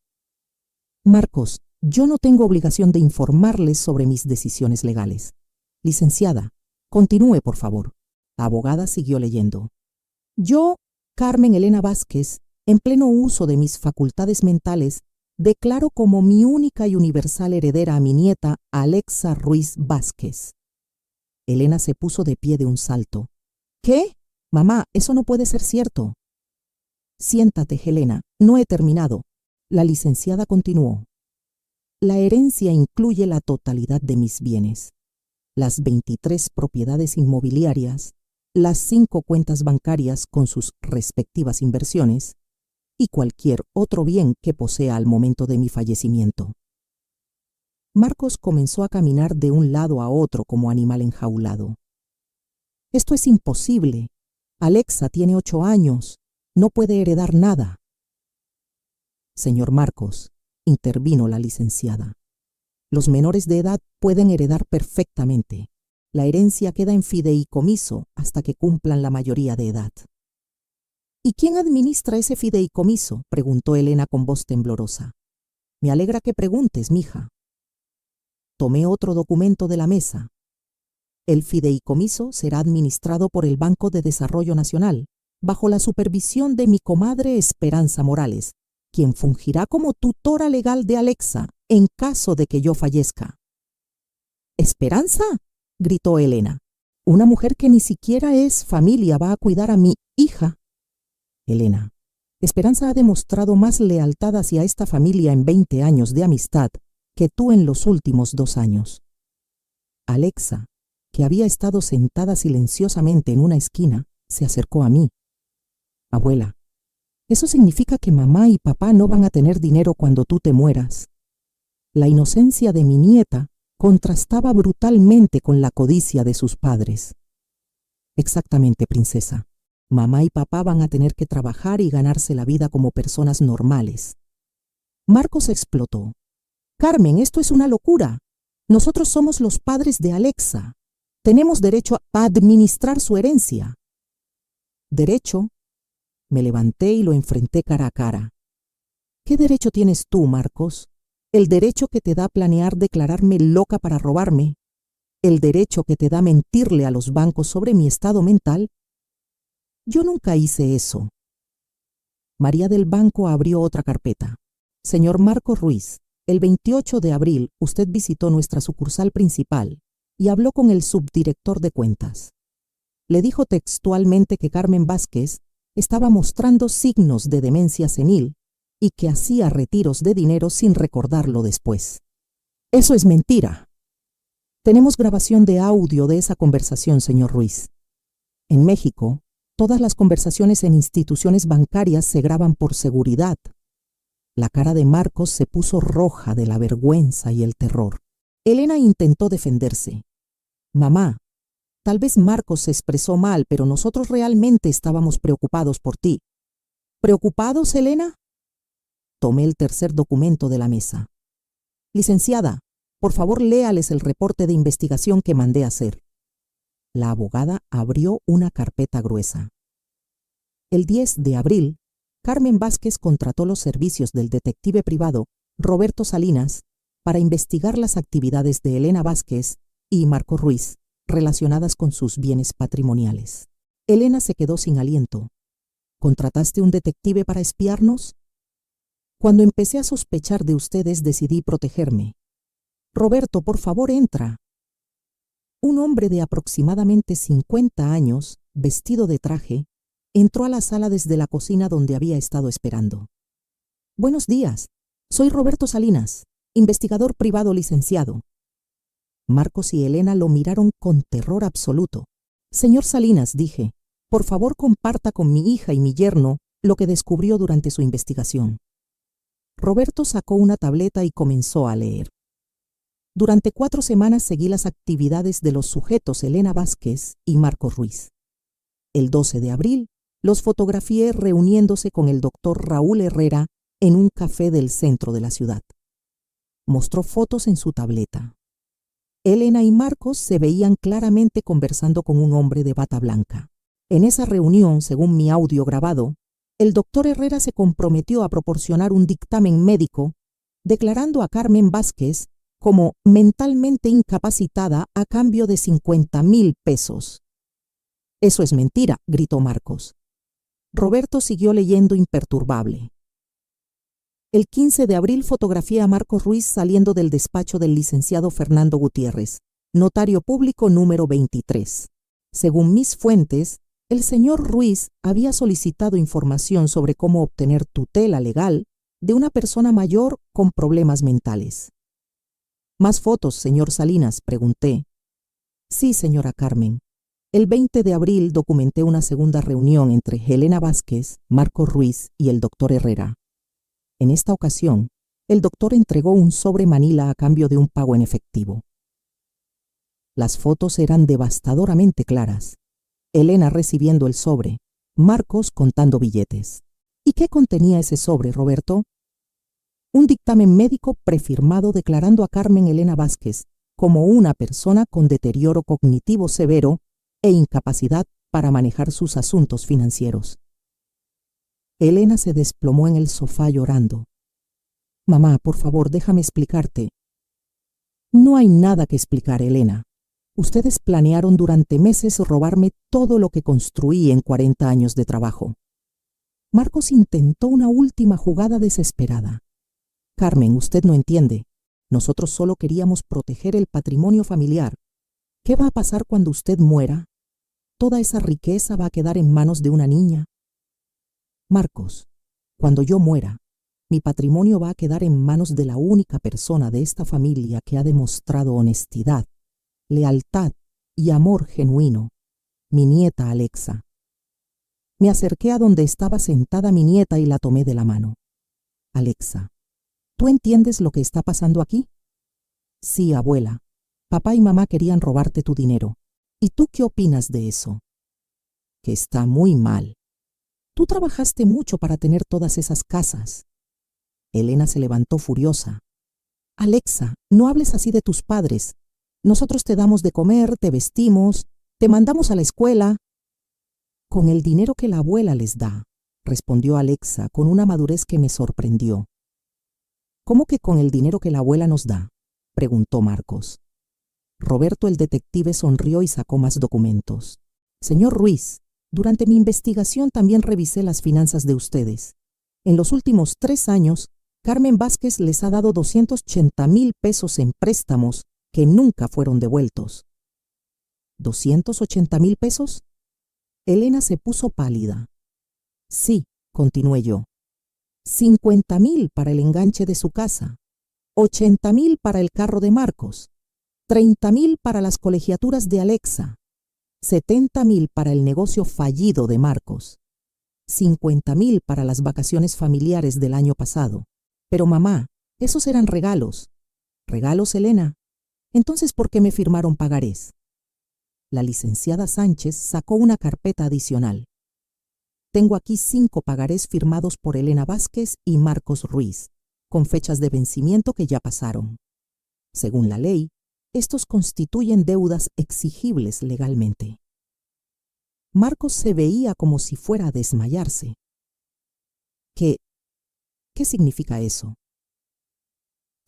Marcos, yo no tengo obligación de informarles sobre mis decisiones legales. Licenciada, continúe, por favor. La abogada siguió leyendo. Yo, Carmen Elena Vázquez, en pleno uso de mis facultades mentales, declaro como mi única y universal heredera a mi nieta, Alexa Ruiz Vázquez. Elena se puso de pie de un salto. ¿Qué? Mamá, eso no puede ser cierto. Siéntate, Helena, no he terminado. La licenciada continuó. La herencia incluye la totalidad de mis bienes, las 23 propiedades inmobiliarias, las 5 cuentas bancarias con sus respectivas inversiones y cualquier otro bien que posea al momento de mi fallecimiento. Marcos comenzó a caminar de un lado a otro como animal enjaulado. Esto es imposible. Alexa tiene 8 años. No puede heredar nada. Señor Marcos, intervino la licenciada. Los menores de edad pueden heredar perfectamente. La herencia queda en fideicomiso hasta que cumplan la mayoría de edad. ¿Y quién administra ese fideicomiso?, preguntó Elena con voz temblorosa. Me alegra que preguntes, mija. Tomé otro documento de la mesa. El fideicomiso será administrado por el Banco de Desarrollo Nacional, bajo la supervisión de mi comadre Esperanza Morales, quien fungirá como tutora legal de Alexa en caso de que yo fallezca. ¿Esperanza?, gritó Elena. Una mujer que ni siquiera es familia va a cuidar a mi hija. Elena, Esperanza ha demostrado más lealtad hacia esta familia en 20 años de amistad que tú en los últimos 2 años. Alexa, que había estado sentada silenciosamente en una esquina, se acercó a mí. Abuela, eso significa que mamá y papá no van a tener dinero cuando tú te mueras. La inocencia de mi nieta contrastaba brutalmente con la codicia de sus padres. Exactamente, princesa. Mamá y papá van a tener que trabajar y ganarse la vida como personas normales. Marcos explotó. Carmen, esto es una locura. Nosotros somos los padres de Alexa. Tenemos derecho a administrar su herencia. ¿Derecho? Me levanté y lo enfrenté cara a cara. ¿Qué derecho tienes tú, Marcos? El derecho que te da planear declararme loca para robarme. El derecho que te da mentirle a los bancos sobre mi estado mental. Yo nunca hice eso. María del Banco abrió otra carpeta. Señor Marcos Ruiz, el 28 de abril usted visitó nuestra sucursal principal y habló con el subdirector de cuentas. Le dijo textualmente que Carmen Vázquez estaba mostrando signos de demencia senil y que hacía retiros de dinero sin recordarlo después. Eso es mentira. Tenemos grabación de audio de esa conversación, señor Ruiz. En México, todas las conversaciones en instituciones bancarias se graban por seguridad. La cara de Marcos se puso roja de la vergüenza y el terror. Elena intentó defenderse. Mamá, Tal vez Marcos se expresó mal, pero nosotros realmente estábamos preocupados por ti. ¿Preocupados, Elena? Tomé el tercer documento de la mesa. Licenciada, por favor léales el reporte de investigación que mandé hacer. La abogada abrió una carpeta gruesa. El 10 de abril, Carmen Vázquez contrató los servicios del detective privado Roberto Salinas para investigar las actividades de Elena Vázquez y Marco Ruiz relacionadas con sus bienes patrimoniales. Elena se quedó sin aliento. ¿Contrataste un detective para espiarnos? Cuando empecé a sospechar de ustedes, decidí protegerme. Roberto, por favor, entra. Un hombre de aproximadamente 50 años, vestido de traje, entró a la sala desde la cocina donde había estado esperando. Buenos días. Soy Roberto Salinas, investigador privado licenciado. Marcos y Elena lo miraron con terror absoluto. Señor Salinas, dije, por favor comparta con mi hija y mi yerno lo que descubrió durante su investigación. Roberto sacó una tableta y comenzó a leer. Durante 4 semanas seguí las actividades de los sujetos Elena Vázquez y Marcos Ruiz. El 12 de abril los fotografié reuniéndose con el doctor Raúl Herrera en un café del centro de la ciudad. Mostró fotos en su tableta. Elena y Marcos se veían claramente conversando con un hombre de bata blanca. En esa reunión, según mi audio grabado, el doctor Herrera se comprometió a proporcionar un dictamen médico declarando a Carmen Vázquez como mentalmente incapacitada a cambio de 50,000 pesos. Eso es mentira, gritó Marcos. Roberto siguió leyendo imperturbable. El 15 de abril fotografié a Marcos Ruiz saliendo del despacho del licenciado Fernando Gutiérrez, notario público número 23. Según mis fuentes, el señor Ruiz había solicitado información sobre cómo obtener tutela legal de una persona mayor con problemas mentales. ¿Más fotos, señor Salinas?, pregunté. Sí, señora Carmen. El 20 de abril documenté una segunda reunión entre Elena Vázquez, Marcos Ruiz y el doctor Herrera. En esta ocasión, el doctor entregó un sobre Manila a cambio de un pago en efectivo. Las fotos eran devastadoramente claras. Elena recibiendo el sobre, Marcos contando billetes. ¿Y qué contenía ese sobre, Roberto? Un dictamen médico prefirmado declarando a Carmen Elena Vázquez como una persona con deterioro cognitivo severo e incapacidad para manejar sus asuntos financieros. Elena se desplomó en el sofá llorando. Mamá, por favor, déjame explicarte. No hay nada que explicar, Elena. Ustedes planearon durante meses robarme todo lo que construí en 40 años de trabajo. Marcos intentó una última jugada desesperada. Carmen, usted no entiende. Nosotros solo queríamos proteger el patrimonio familiar. ¿Qué va a pasar cuando usted muera? Toda esa riqueza va a quedar en manos de una niña. Marcos, cuando yo muera, mi patrimonio va a quedar en manos de la única persona de esta familia que ha demostrado honestidad, lealtad y amor genuino, mi nieta Alexa. Me acerqué a donde estaba sentada mi nieta y la tomé de la mano. Alexa, ¿tú entiendes lo que está pasando aquí? Sí, abuela. Papá y mamá querían robarte tu dinero. ¿Y tú qué opinas de eso? Que está muy mal. Tú trabajaste mucho para tener todas esas casas. Elena se levantó furiosa. Alexa, no hables así de tus padres. Nosotros te damos de comer, te vestimos, te mandamos a la escuela. Con el dinero que la abuela les da, respondió Alexa con una madurez que me sorprendió. ¿Cómo que con el dinero que la abuela nos da?, preguntó Marcos. Roberto el detective sonrió y sacó más documentos. Señor Ruiz, durante mi investigación también revisé las finanzas de ustedes. En los últimos 3 años, Carmen Vázquez les ha dado 280,000 pesos en préstamos que nunca fueron devueltos. ¿280,000 pesos? Elena se puso pálida. Sí, continué yo. 50,000 para el enganche de su casa, 80,000 para el carro de Marcos, 30,000 para las colegiaturas de Alexa, 70,000 para el negocio fallido de Marcos, 50,000 para las vacaciones familiares del año pasado. Pero mamá, esos eran regalos. ¿Regalos, Elena? Entonces, ¿por qué me firmaron pagarés? La licenciada Sánchez sacó una carpeta adicional. Tengo aquí 5 pagarés firmados por Elena Vázquez y Marcos Ruiz, con fechas de vencimiento que ya pasaron. Según la ley, estos constituyen deudas exigibles legalmente. Marcos se veía como si fuera a desmayarse. ¿Qué significa eso?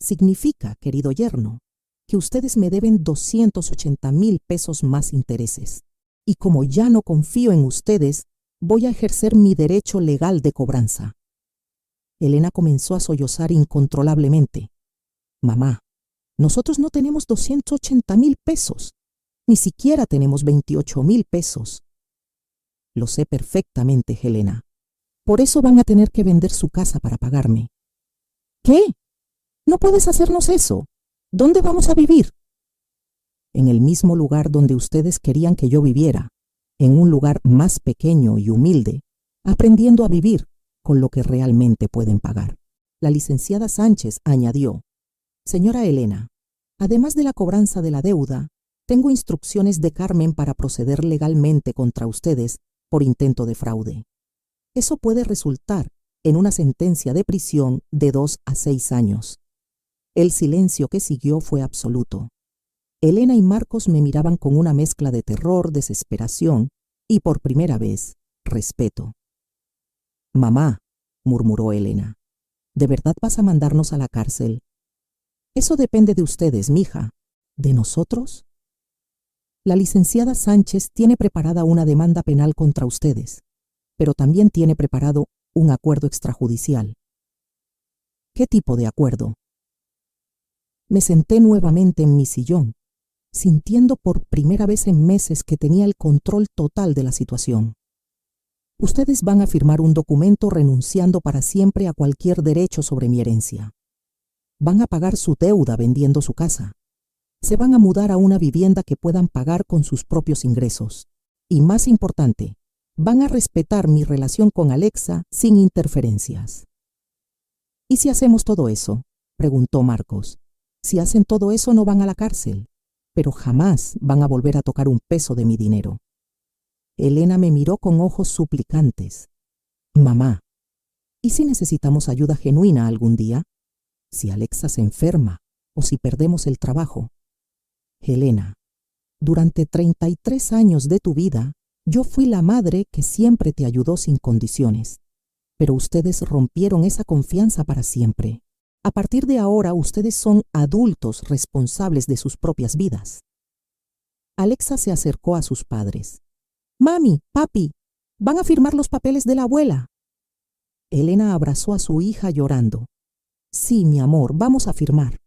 Significa, querido yerno, que ustedes me deben 280,000 pesos más intereses. Y como ya no confío en ustedes, voy a ejercer mi derecho legal de cobranza. Elena comenzó a sollozar incontrolablemente. Mamá, nosotros no tenemos 280,000 pesos. Ni siquiera tenemos 28,000 pesos. Lo sé perfectamente, Helena. Por eso van a tener que vender su casa para pagarme. ¿Qué? No puedes hacernos eso. ¿Dónde vamos a vivir? En el mismo lugar donde ustedes querían que yo viviera, en un lugar más pequeño y humilde, aprendiendo a vivir con lo que realmente pueden pagar. La licenciada Sánchez añadió: Señora Elena, además de la cobranza de la deuda, tengo instrucciones de Carmen para proceder legalmente contra ustedes por intento de fraude. Eso puede resultar en una sentencia de prisión de 2 a 6 años. El silencio que siguió fue absoluto. Elena y Marcos me miraban con una mezcla de terror, desesperación y, por primera vez, respeto. Mamá, murmuró Elena, ¿de verdad vas a mandarnos a la cárcel? Eso depende de ustedes, mija. ¿De nosotros? La licenciada Sánchez tiene preparada una demanda penal contra ustedes, pero también tiene preparado un acuerdo extrajudicial. ¿Qué tipo de acuerdo? Me senté nuevamente en mi sillón, sintiendo por primera vez en meses que tenía el control total de la situación. Ustedes van a firmar un documento renunciando para siempre a cualquier derecho sobre mi herencia. Van a pagar su deuda vendiendo su casa. Se van a mudar a una vivienda que puedan pagar con sus propios ingresos. Y más importante, van a respetar mi relación con Alexa sin interferencias. ¿Y si hacemos todo eso?, preguntó Marcos. Si hacen todo eso no van a la cárcel, pero jamás van a volver a tocar un peso de mi dinero. Elena me miró con ojos suplicantes. Mamá, ¿y si necesitamos ayuda genuina algún día? Si Alexa se enferma o si perdemos el trabajo. Helena, durante 33 años de tu vida, yo fui la madre que siempre te ayudó sin condiciones. Pero ustedes rompieron esa confianza para siempre. A partir de ahora, ustedes son adultos responsables de sus propias vidas. Alexa se acercó a sus padres. Mami, papi, van a firmar los papeles de la abuela. Elena abrazó a su hija llorando. Sí, mi amor, vamos a firmar.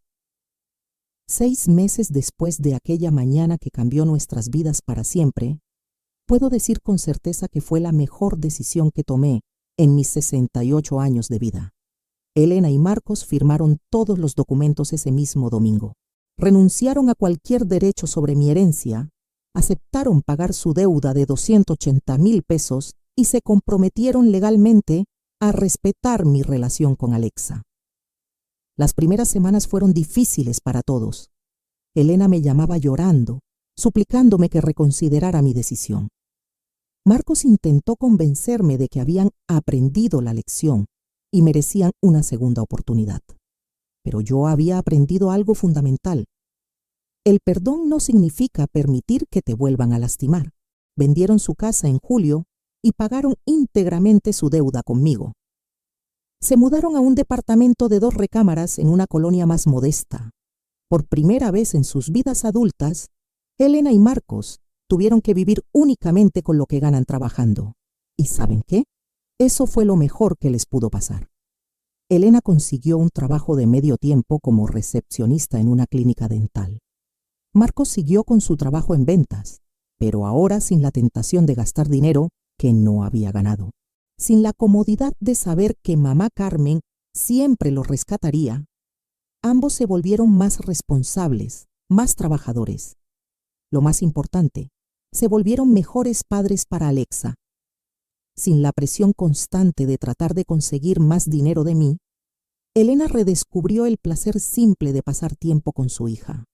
6 meses después de aquella mañana que cambió nuestras vidas para siempre, puedo decir con certeza que fue la mejor decisión que tomé en mis 68 años de vida. Elena y Marcos firmaron todos los documentos ese mismo domingo. Renunciaron a cualquier derecho sobre mi herencia, aceptaron pagar su deuda de 280,000 pesos y se comprometieron legalmente a respetar mi relación con Alexa. Las primeras semanas fueron difíciles para todos. Elena me llamaba llorando, suplicándome que reconsiderara mi decisión. Marcos intentó convencerme de que habían aprendido la lección y merecían una segunda oportunidad. Pero yo había aprendido algo fundamental. El perdón no significa permitir que te vuelvan a lastimar. Vendieron su casa en julio y pagaron íntegramente su deuda conmigo. Se mudaron a un departamento de 2 recámaras en una colonia más modesta. Por primera vez en sus vidas adultas, Elena y Marcos tuvieron que vivir únicamente con lo que ganan trabajando. ¿Y saben qué? Eso fue lo mejor que les pudo pasar. Elena consiguió un trabajo de medio tiempo como recepcionista en una clínica dental. Marcos siguió con su trabajo en ventas, pero ahora sin la tentación de gastar dinero que no había ganado. Sin la comodidad de saber que mamá Carmen siempre los rescataría, ambos se volvieron más responsables, más trabajadores. Lo más importante, se volvieron mejores padres para Alexa. Sin la presión constante de tratar de conseguir más dinero de mí, Elena redescubrió el placer simple de pasar tiempo con su hija.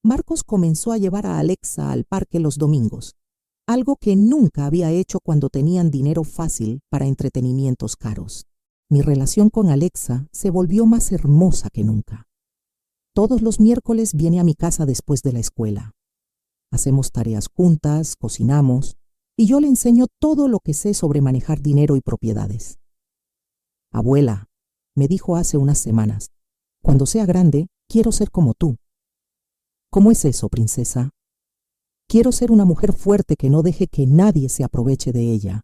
Marcos comenzó a llevar a Alexa al parque los domingos, algo que nunca había hecho cuando tenían dinero fácil para entretenimientos caros. Mi relación con Alexa se volvió más hermosa que nunca. Todos los miércoles viene a mi casa después de la escuela. Hacemos tareas juntas, cocinamos, y yo le enseño todo lo que sé sobre manejar dinero y propiedades. Abuela, me dijo hace unas semanas, cuando sea grande, quiero ser como tú. ¿Cómo es eso, princesa? Quiero ser una mujer fuerte que no deje que nadie se aproveche de ella.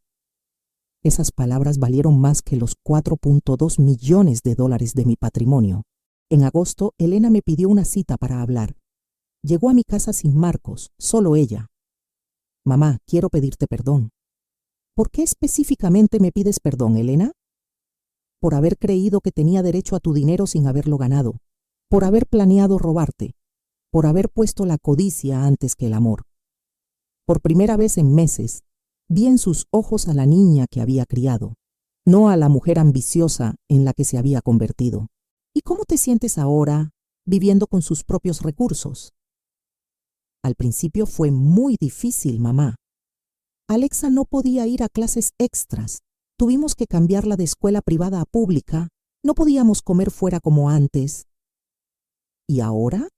Esas palabras valieron más que los 4.2 millones de dólares de mi patrimonio. En agosto, Elena me pidió una cita para hablar. Llegó a mi casa sin Marcos, solo ella. Mamá, quiero pedirte perdón. ¿Por qué específicamente me pides perdón, Elena? Por haber creído que tenía derecho a tu dinero sin haberlo ganado, por haber planeado robarte, por haber puesto la codicia antes que el amor. Por primera vez en meses, vi en sus ojos a la niña que había criado, no a la mujer ambiciosa en la que se había convertido. ¿Y cómo te sientes ahora, viviendo con sus propios recursos? Al principio fue muy difícil, mamá. Alexa no podía ir a clases extras. Tuvimos que cambiarla de escuela privada a pública. No podíamos comer fuera como antes. ¿Y ahora?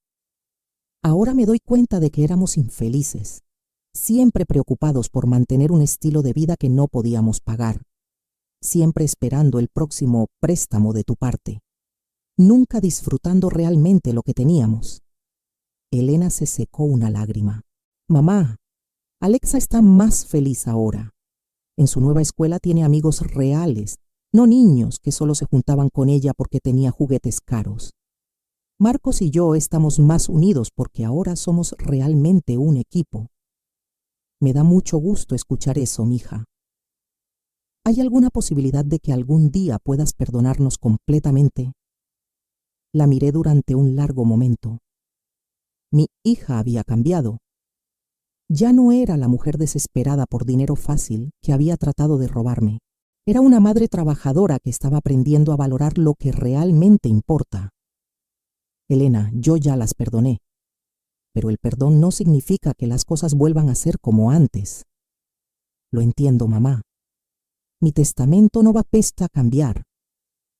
Ahora me doy cuenta de que éramos infelices, siempre preocupados por mantener un estilo de vida que no podíamos pagar, siempre esperando el próximo préstamo de tu parte, nunca disfrutando realmente lo que teníamos. Elena se secó una lágrima. Mamá, Alexa está más feliz ahora. En su nueva escuela tiene amigos reales, no niños que solo se juntaban con ella porque tenía juguetes caros. Marcos y yo estamos más unidos porque ahora somos realmente un equipo. Me da mucho gusto escuchar eso, mija. ¿Hay alguna posibilidad de que algún día puedas perdonarnos completamente? La miré durante un largo momento. Mi hija había cambiado. Ya no era la mujer desesperada por dinero fácil que había tratado de robarme. Era una madre trabajadora que estaba aprendiendo a valorar lo que realmente importa. Elena, yo ya las perdoné. Pero el perdón no significa que las cosas vuelvan a ser como antes. Lo entiendo, mamá. Mi testamento no va a cambiar.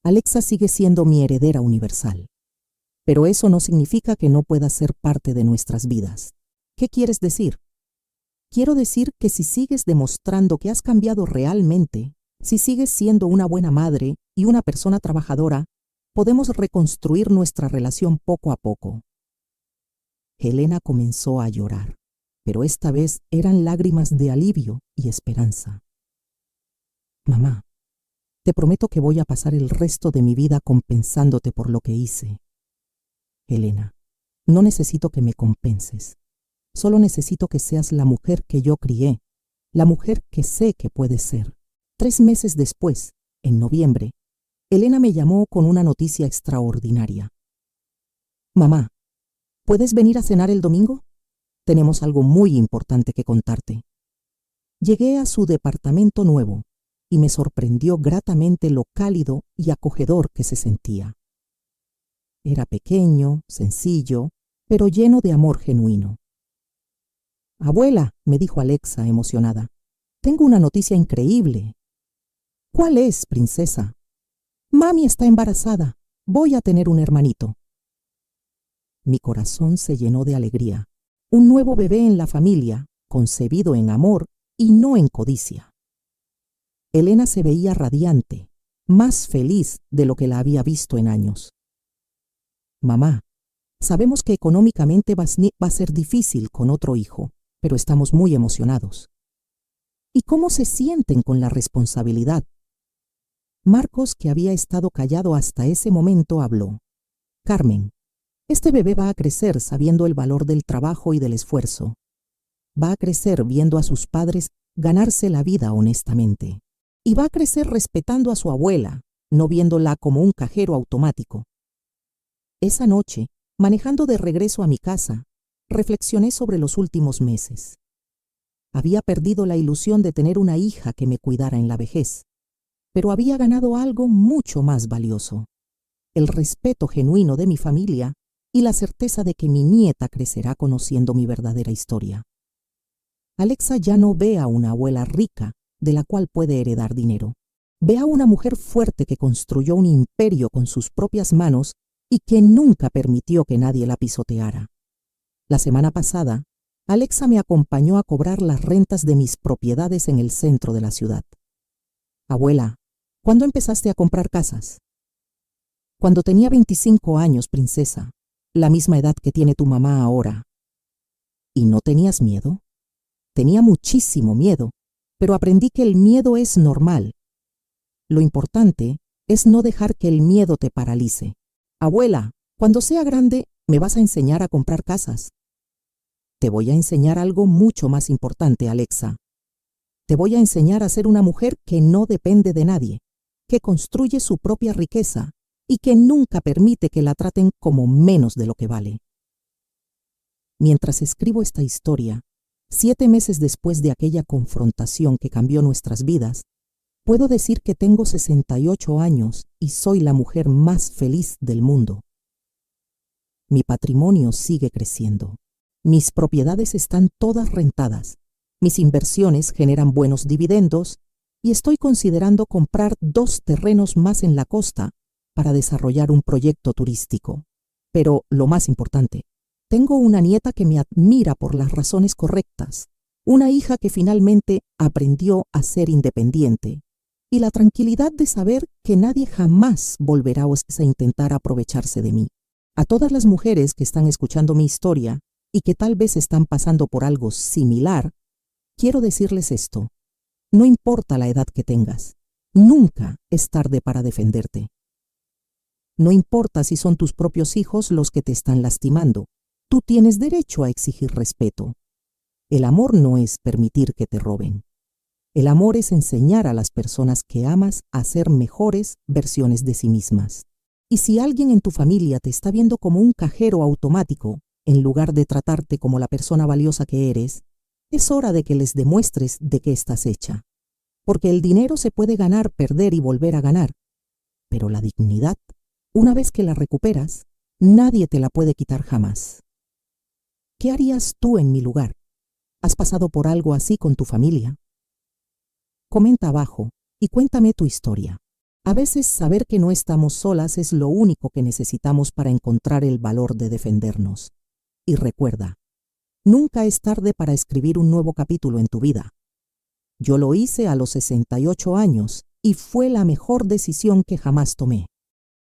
Alexa sigue siendo mi heredera universal. Pero eso no significa que no pueda ser parte de nuestras vidas. ¿Qué quieres decir? Quiero decir que si sigues demostrando que has cambiado realmente, si sigues siendo una buena madre y una persona trabajadora, podemos reconstruir nuestra relación poco a poco. Elena comenzó a llorar, pero esta vez eran lágrimas de alivio y esperanza. Mamá, te prometo que voy a pasar el resto de mi vida compensándote por lo que hice. Elena, no necesito que me compenses. Solo necesito que seas la mujer que yo crié, la mujer que sé que puedes ser. 3 meses después, en noviembre, Elena me llamó con una noticia extraordinaria. Mamá, ¿puedes venir a cenar el domingo? Tenemos algo muy importante que contarte. Llegué a su departamento nuevo y me sorprendió gratamente lo cálido y acogedor que se sentía. Era pequeño, sencillo, pero lleno de amor genuino. Abuela, me dijo Alexa emocionada, tengo una noticia increíble. ¿Cuál es, princesa? Mami está embarazada. Voy a tener un hermanito. Mi corazón se llenó de alegría. Un nuevo bebé en la familia, concebido en amor y no en codicia. Elena se veía radiante, más feliz de lo que la había visto en años. Mamá, sabemos que económicamente va a ser difícil con otro hijo, pero estamos muy emocionados. ¿Y cómo se sienten con la responsabilidad? Marcos, que había estado callado hasta ese momento, habló. Carmen, este bebé va a crecer sabiendo el valor del trabajo y del esfuerzo. Va a crecer viendo a sus padres ganarse la vida honestamente. Y va a crecer respetando a su abuela, no viéndola como un cajero automático. Esa noche, manejando de regreso a mi casa, reflexioné sobre los últimos meses. Había perdido la ilusión de tener una hija que me cuidara en la vejez, pero había ganado algo mucho más valioso: el respeto genuino de mi familia y la certeza de que mi nieta crecerá conociendo mi verdadera historia. Alexa ya no ve a una abuela rica de la cual puede heredar dinero. Ve a una mujer fuerte que construyó un imperio con sus propias manos y que nunca permitió que nadie la pisoteara. La semana pasada, Alexa me acompañó a cobrar las rentas de mis propiedades en el centro de la ciudad. Abuela, ¿cuándo empezaste a comprar casas? Cuando tenía 25 años, princesa, la misma edad que tiene tu mamá ahora. ¿Y no tenías miedo? Tenía muchísimo miedo, pero aprendí que el miedo es normal. Lo importante es no dejar que el miedo te paralice. Abuela, cuando sea grande, me vas a enseñar a comprar casas. Te voy a enseñar algo mucho más importante, Alexa. Te voy a enseñar a ser una mujer que no depende de nadie, que construye su propia riqueza y que nunca permite que la traten como menos de lo que vale. Mientras escribo esta historia, 7 meses después de aquella confrontación que cambió nuestras vidas, puedo decir que tengo 68 años y soy la mujer más feliz del mundo. Mi patrimonio sigue creciendo. Mis propiedades están todas rentadas. Mis inversiones generan buenos dividendos y estoy considerando comprar 2 terrenos más en la costa para desarrollar un proyecto turístico. Pero lo más importante, tengo una nieta que me admira por las razones correctas, una hija que finalmente aprendió a ser independiente y la tranquilidad de saber que nadie jamás volverá a intentar aprovecharse de mí. A todas las mujeres que están escuchando mi historia y que tal vez están pasando por algo similar, quiero decirles esto: no importa la edad que tengas, nunca es tarde para defenderte. No importa si son tus propios hijos los que te están lastimando, tú tienes derecho a exigir respeto. El amor no es permitir que te roben. El amor es enseñar a las personas que amas a ser mejores versiones de sí mismas. Y si alguien en tu familia te está viendo como un cajero automático, en lugar de tratarte como la persona valiosa que eres, es hora de que les demuestres de qué estás hecha. Porque el dinero se puede ganar, perder y volver a ganar. Pero la dignidad, una vez que la recuperas, nadie te la puede quitar jamás. ¿Qué harías tú en mi lugar? ¿Has pasado por algo así con tu familia? Comenta abajo y cuéntame tu historia. A veces saber que no estamos solas es lo único que necesitamos para encontrar el valor de defendernos. Y recuerda, nunca es tarde para escribir un nuevo capítulo en tu vida. Yo lo hice a los 68 años y fue la mejor decisión que jamás tomé.